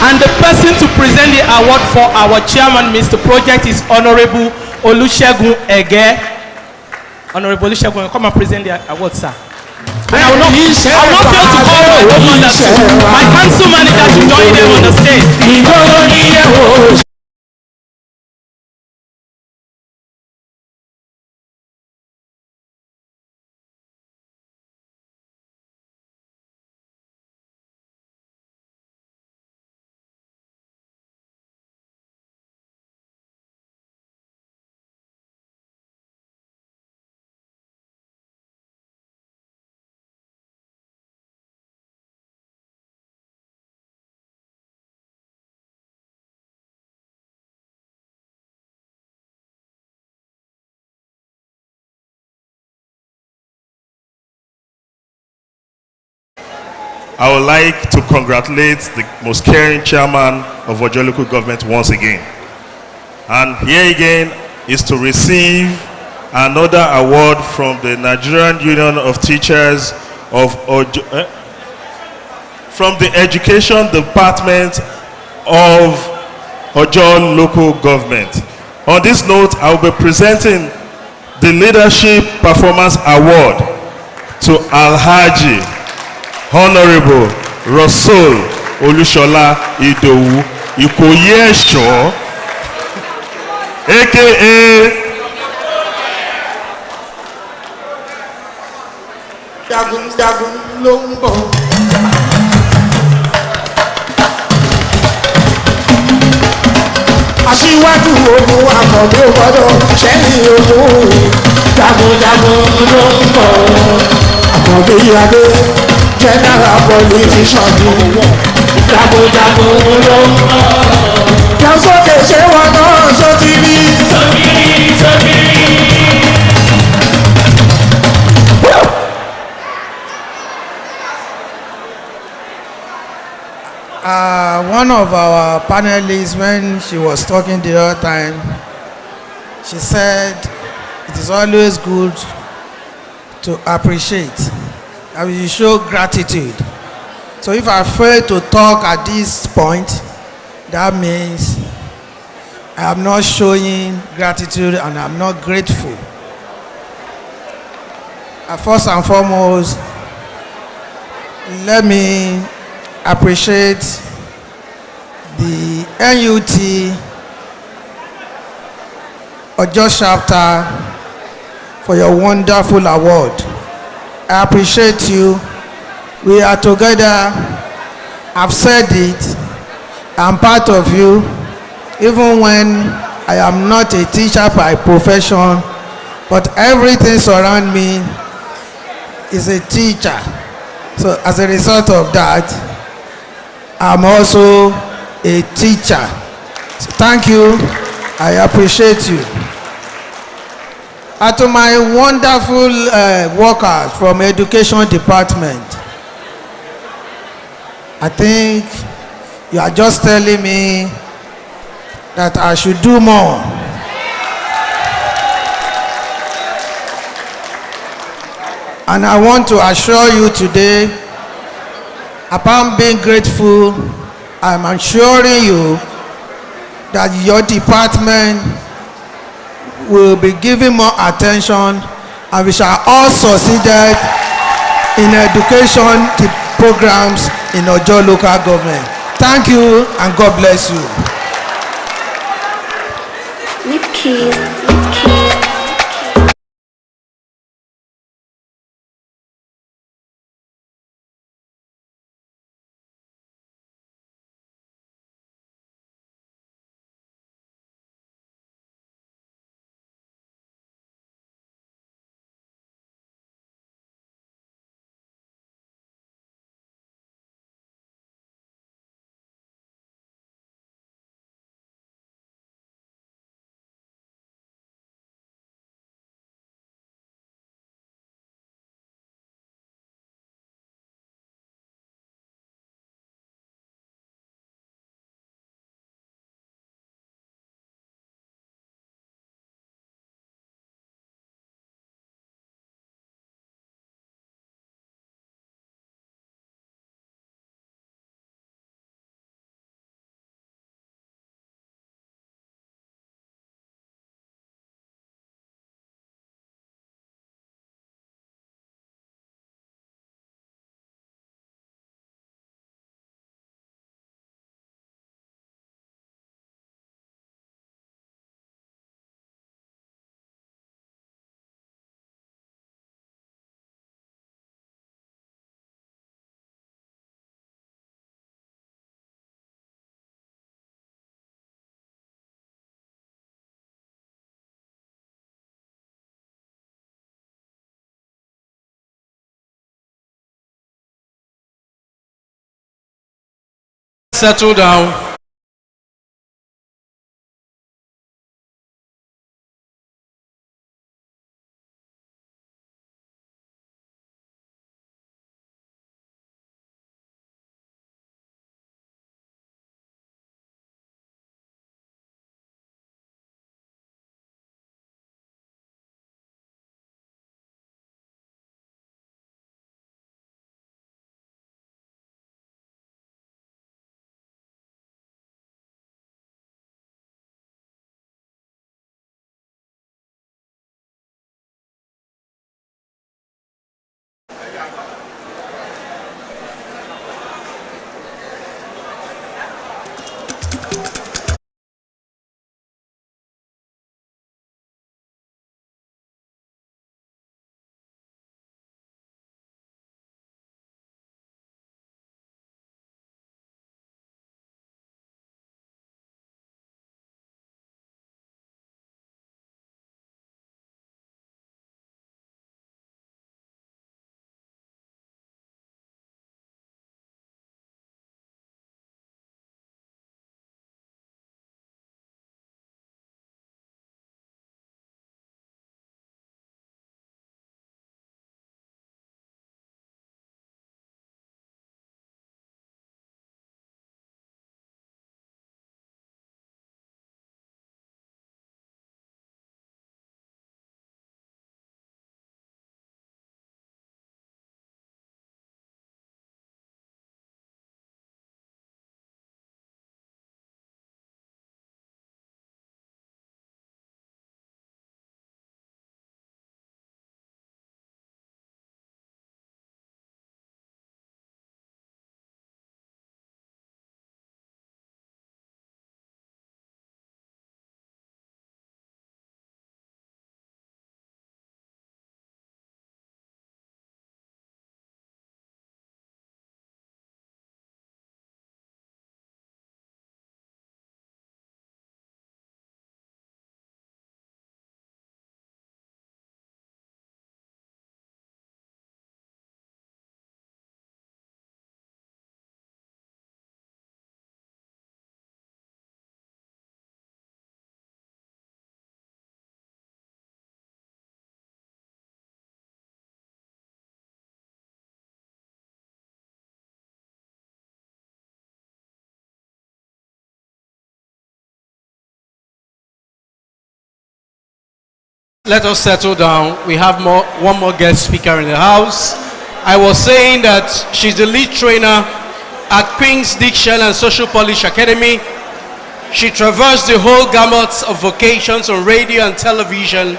H: And the person to present the award for our chairman, Mr. Project, is Honorable Olusegun Ege. Honorable Olusegun, come and present the award, sir. And I will not fail to call my council manager to join them on the stage.
J: I would like to congratulate the most caring chairman of Ojo Local Government once again. And here again is to receive another award from the Nigerian Union of Teachers of Ojo, from the Education Department of Ojo Local Government. On this note, I will be presenting the Leadership Performance Award to Alhaji Honorable Rasul Olushola Idowu Ikoyesho, aka
A: Jagun ló ń bọ̀. Aṣíwájú ogun àkọ́bí gbọ́dọ̀ ṣẹ́yìn ogun. Jagun ló ń bọ̀. Àkọ́bí adé general politician ni. Jagun ló ń bọ̀. Jọ́sọ́kè ṣé wọn náà sọ ti rí. Sọ́kìrì. One of our panelists, when she was talking the other time, she said it is always good to appreciate and we show gratitude. So if I fail to talk at this point, that means I am not showing gratitude and I'm not grateful. First and foremost, let me appreciate the NUT Ojo chapter for your wonderful award. I appreciate you. We are together. I've said it. I'm part of you. Even when I am not a teacher by profession, but everything surrounding me is a teacher. So as a result of that, I'm also a teacher. So thank you. I appreciate you. And to my wonderful workers from Education Department, I think you are just telling me that I should do more. And I want to assure you today, upon being grateful, I'm assuring you that your department will be giving more attention, and we shall all succeed in education programs in Ojo Local Government. Thank you and God bless you.
K: Lip kiss, lip kiss.
C: Settle down. Let us settle down. We have one more guest speaker in the house. I was saying that she's the lead trainer at Queen's Diction and Social Polish Academy. She traversed the whole gamut of vocations on radio and television,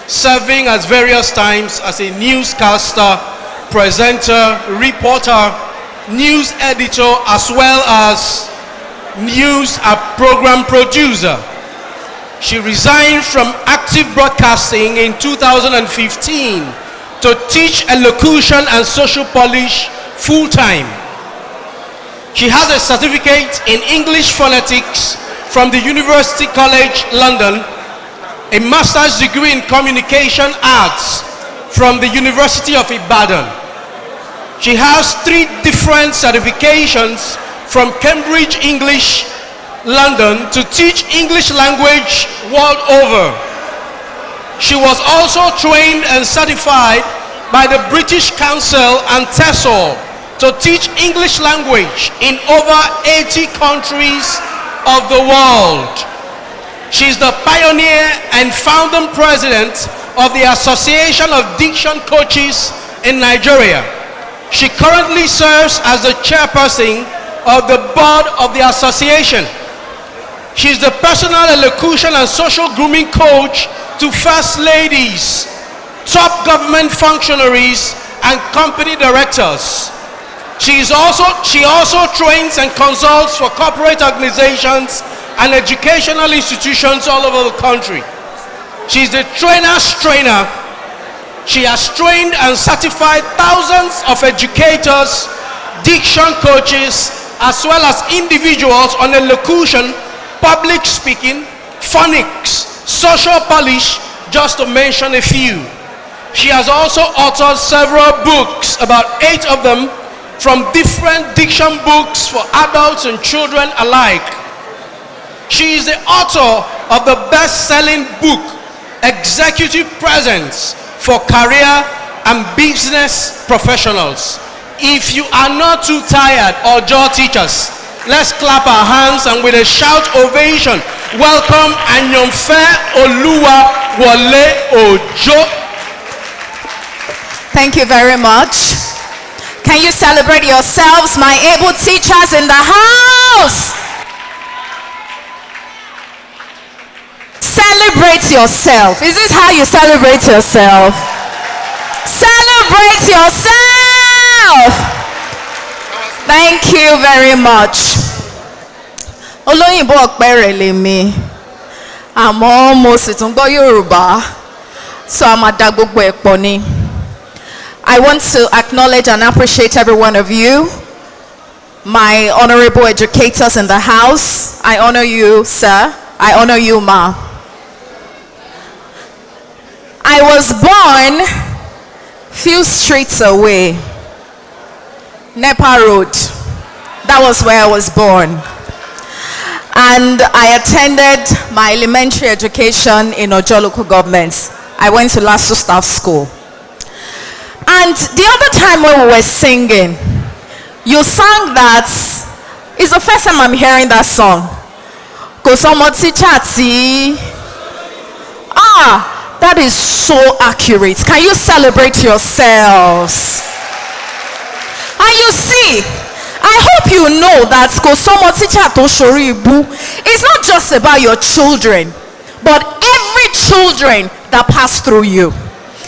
C: serving at various times as a newscaster, presenter, reporter, news editor, as well as news and program producer. She resigned from active broadcasting in 2015 to teach elocution and social Polish full-time. She has a certificate in English phonetics from the University College London, a master's degree in communication arts from the University of Ibadan. She has 3 different certifications from Cambridge English London to teach English language world over. She was also trained and certified by the British Council and TESOL to teach English language in over 80 countries of the world. She's the pioneer and founding president of the Association of Diction Coaches in Nigeria. She currently serves as the chairperson of the board of the association. She's the personal elocution and social grooming coach to first ladies, top government functionaries, and company directors. She also trains and consults for corporate organizations and educational institutions all over the country. She's the trainer's trainer. She has trained and certified thousands of educators, diction coaches, as well as individuals on elocution, public speaking, phonics, social Polish, just to mention a few. She has also authored several books, about 8 of them, from different diction books for adults and children alike. She is the author of the best-selling book, Executive Presence for Career and Business Professionals. If you are not too tired, Ojo teachers, let's clap our hands and with a shout ovation, welcome Anyonfe Oluwa Wole Ojo.
L: Thank you very much. Can you celebrate yourselves, my able teachers in the house? Celebrate yourself. Is this how you celebrate yourself? Celebrate yourself. Thank you very much. Olóyìnbó ọ̀pẹ̀rẹ̀ lèmi. Àmọ́ mo sì tún gbọ́ Yorùbá. So a máa dá gbogbo ẹ̀ pọ̀ ni. I want to acknowledge and appreciate every one of you, my honorable educators in the house. I honor you, sir. I honor you, ma. I was born few streets away, Nepa Road. That was where I was born. And I attended my elementary education in Ojo Local Government. I went to Lasso Staff School. And the other time when we were singing, you sang that. It's the first time I'm hearing that song. That is so accurate. Can you celebrate yourselves? And you see, I hope you know that it's not just about your children, but every children that pass through you.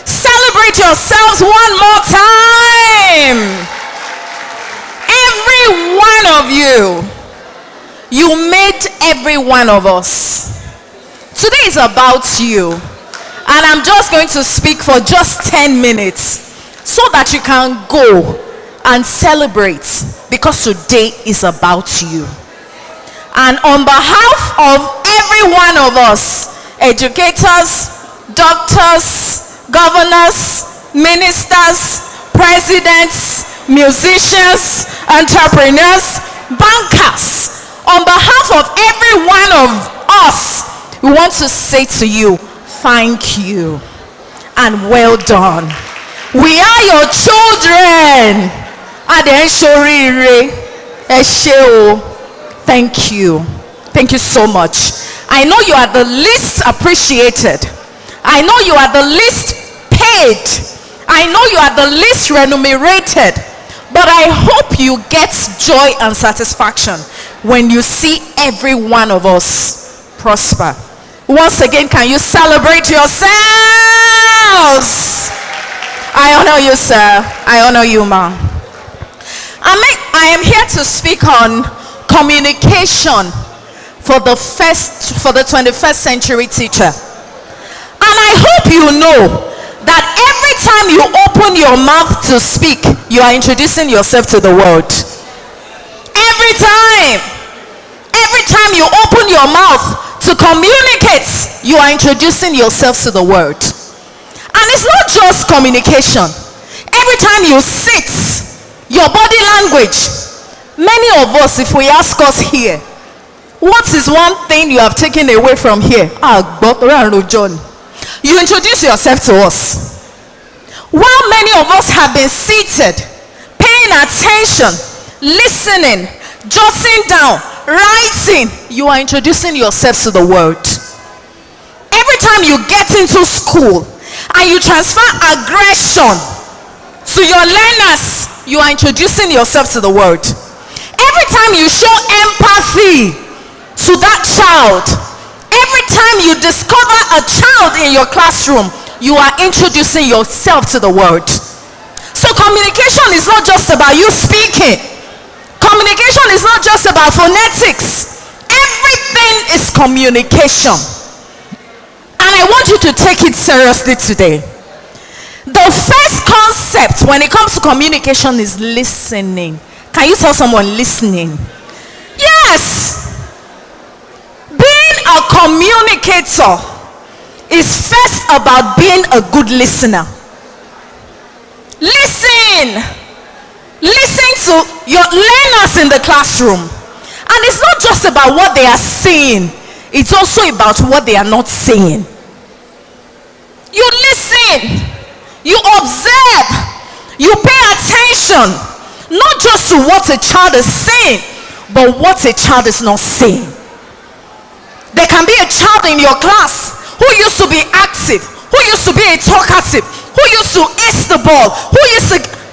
L: Celebrate yourselves one more time. Every one of you. You made every one of us. Today is about you. And I'm just going to speak for just 10 minutes so that you can go and celebrate, because today is about you. And on behalf of every one of us, educators, doctors, governors, ministers, presidents, musicians, entrepreneurs, bankers, on behalf of every one of us, we want to say to you, thank you and well done. We are your children. Thank you. Thank you so much. I know you are the least appreciated. I know you are the least paid. I know you are the least remunerated. But I hope you get joy and satisfaction when you see every one of us prosper. Once again, can you celebrate yourselves? I honor you, sir. I honor you, ma. I am here to speak on communication for the 21st century teacher. And I hope you know that every time you open your mouth to speak, you are introducing yourself to the world. Every time you open your mouth to communicate, you are introducing yourself to the world. And it's not just communication. Every time you sit, your body language. Many of us, if we ask us here, what is one thing you have taken away from here? John. You introduce yourself to us. While many of us have been seated, paying attention, listening, jotting down, writing, you are introducing yourself to the world. Every time you get into school and you transfer aggression to your learners, you are introducing yourself to the world. Every time you show empathy to that child, every time you discover a child in your classroom, you are introducing yourself to the world. So communication is not just about you speaking. Communication is not just about phonetics. Everything is communication. And I want you to take it seriously today. The first concept when it comes to communication is listening. Can you tell someone listening? Yes. Being a communicator is first about being a good listener. Listen to your learners in the classroom. And it's not just about what they are saying, it's also about what they are not saying. You listen, you observe, you pay attention, not just to what a child is saying, but what a child is not saying. There can be a child in your class who used to be active, who used to be a talkative, who used to ace the ball,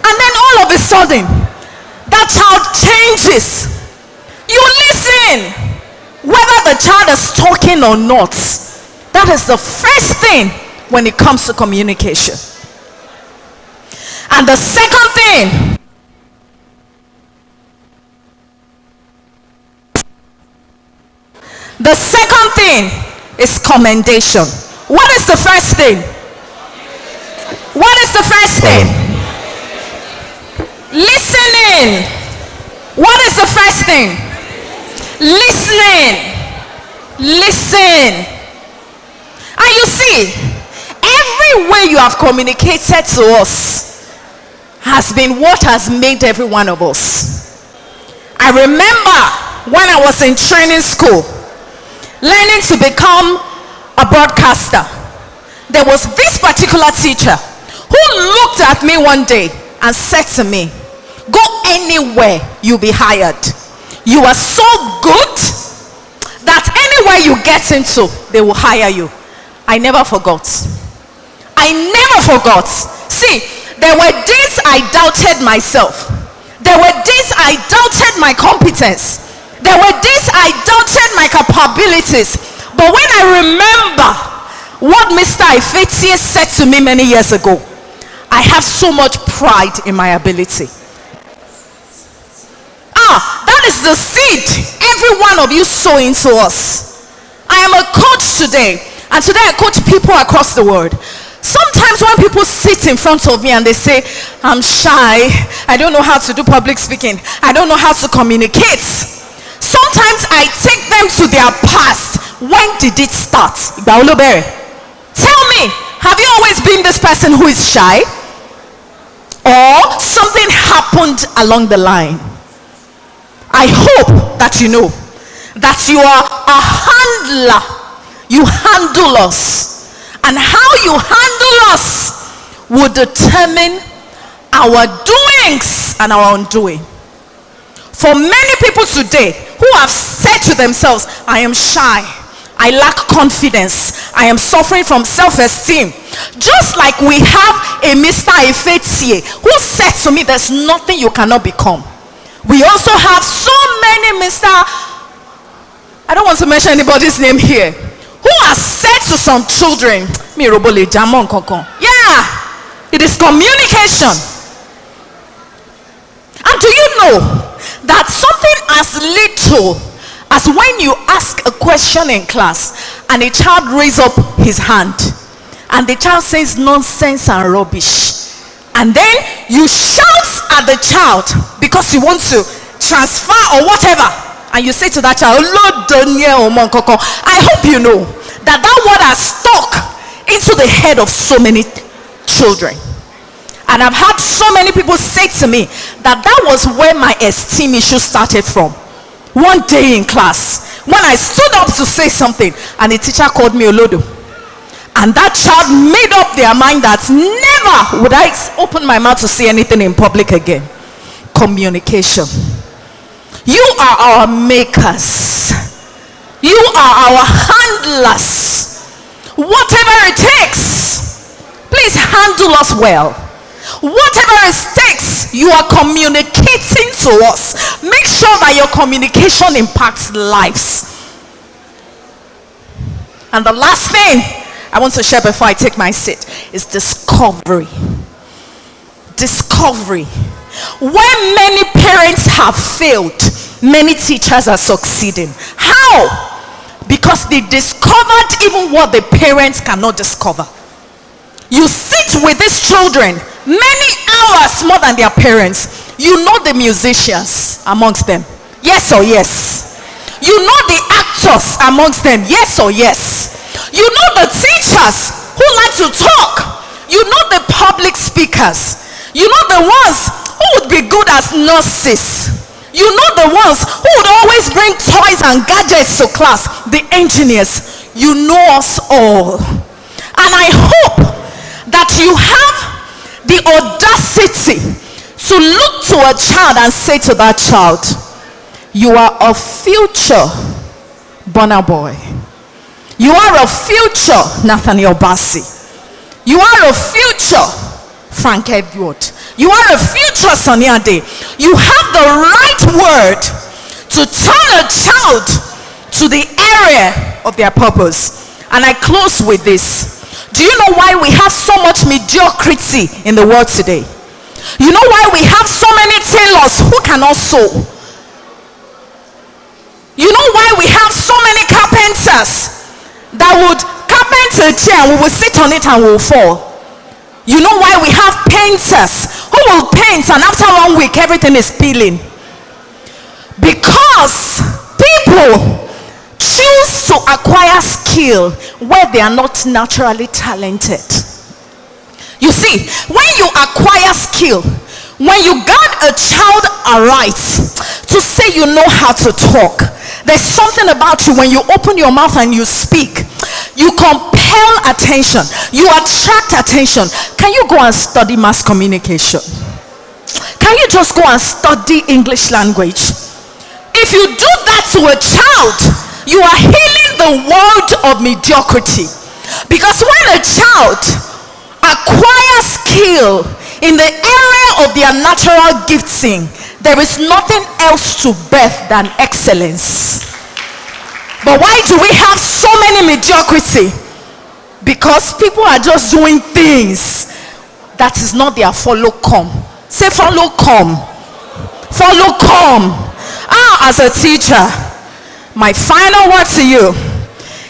L: and then all of a sudden, that child changes. You listen, whether the child is talking or not. That is the first thing when it comes to communication. And the second thing, is commendation. What is the first thing? What is the first thing? Listening. What is the first thing? Listening. Listen. And you see, every way you have communicated to us has been what has made every one of us. I remember when I was in training school, learning to become a broadcaster, there was this particular teacher who looked at me one day and said to me, go anywhere, you'll be hired. You are so good that anywhere you get into, they will hire you. I never forgot. See, there were days I doubted myself. There were days I doubted my competence. There were days I doubted my capabilities. But when I remember what Mr. Ifetie said to me many years ago, I have so much pride in my ability. That is the seed every one of you sow into us. I am a coach today, and today I coach people across the world. Sometimes when people sit in front of me and they say, I'm shy, I don't know how to do public speaking, I don't know how to communicate. Sometimes I take them to their past. When did it start? Tell me, have you always been this person who is shy? Or something happened along the line? I hope that you know that you are a handler. You handle us. And how you handle us will determine our doings and our undoing. For many people today who have said to themselves, I am shy, I lack confidence, I am suffering from self-esteem. Just like we have a Mr. Ifetie who said to me, there's nothing you cannot become. We also have so many Mr. I don't want to mention anybody's name here, who has said to some children, yeah, it is communication. And do you know that something as little as when you ask a question in class and a child raises up his hand and the child says nonsense and rubbish, and then you shout at the child because you want to transfer or whatever, and you say to that child, I hope you know that that word has stuck into the head of so many children. And I've had so many people say to me that that was where my esteem issue started from. One day in class, when I stood up to say something and the teacher called me Olodo, and that child made up their mind that never would I open my mouth to say anything in public again. Communication. You are our makers. You are our handlers. Whatever it takes, please handle us well. Whatever it takes, you are communicating to us. Make sure that your communication impacts lives. And the last thing I want to share before I take my seat is discovery. Discovery. Where many parents have failed, many teachers are succeeding. How? Because they discovered even what the parents cannot discover. You sit with these children many hours more than their parents. You know the musicians amongst them. Yes or yes. You know the actors amongst them. Yes or yes. You know the teachers who like to talk. You know the public speakers. You know the ones who would be good as nurses. You know the ones who would always bring toys and gadgets to class. The engineers. You know us all. And I hope that you have the audacity to look to a child and say to that child, you are a future Bonner boy. You are a future Nathaniel Bassi. You are a future Frank Edward. You are a future Sonny Ade. You have the right word to turn a child to the area of their purpose. And I close with this. Do you know why we have so much mediocrity in the world today? You know why we have so many tailors who cannot sew? You know why we have so many carpenters that would carpenter a chair and we will sit on it and we will fall? You know why we have painters who will paint and after 1 week everything is peeling? Because people choose to acquire skill where they are not naturally talented. You see, when you acquire skill, when you guard a child aright to say you know how to talk, there's something about you when you open your mouth and you speak, you compel attention, you attract attention. Can you go and study mass communication? Can you just go and study English language? If you do that to a child, you are healing the world of mediocrity. Because when a child acquires skill in the area of their natural gifting, there is nothing else to birth than excellence. But why do we have so many mediocrity? Because people are just doing things that is not their follow come. Say follow come. Follow come. As a teacher, my final word to you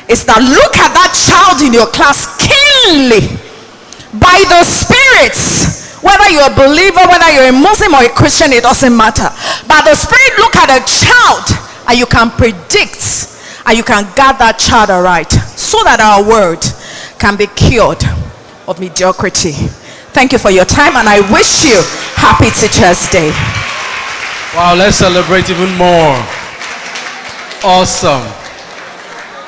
L: is that look at that child in your class keenly by the spirits. Whether you're a believer, whether you're a Muslim or a Christian, it doesn't matter. By the Spirit, look at a child and you can predict and you can guard that child aright so that our world can be cured of mediocrity. Thank you for your time and I wish you happy Teachers Day.
C: Wow, let's celebrate even more. Awesome.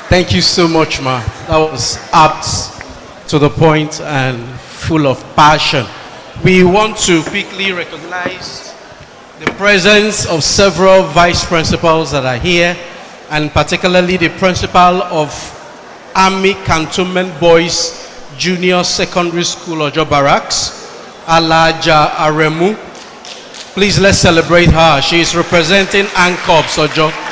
C: Thank you so much, ma. That was apt, to the point and full of passion. We want to quickly recognize the presence of several vice principals that are here, and particularly the principal of Army Cantonment Boys Junior Secondary School, Ojo Barracks, Alaja Aremu. Please let's celebrate her. She is representing ANCOPS Ojo.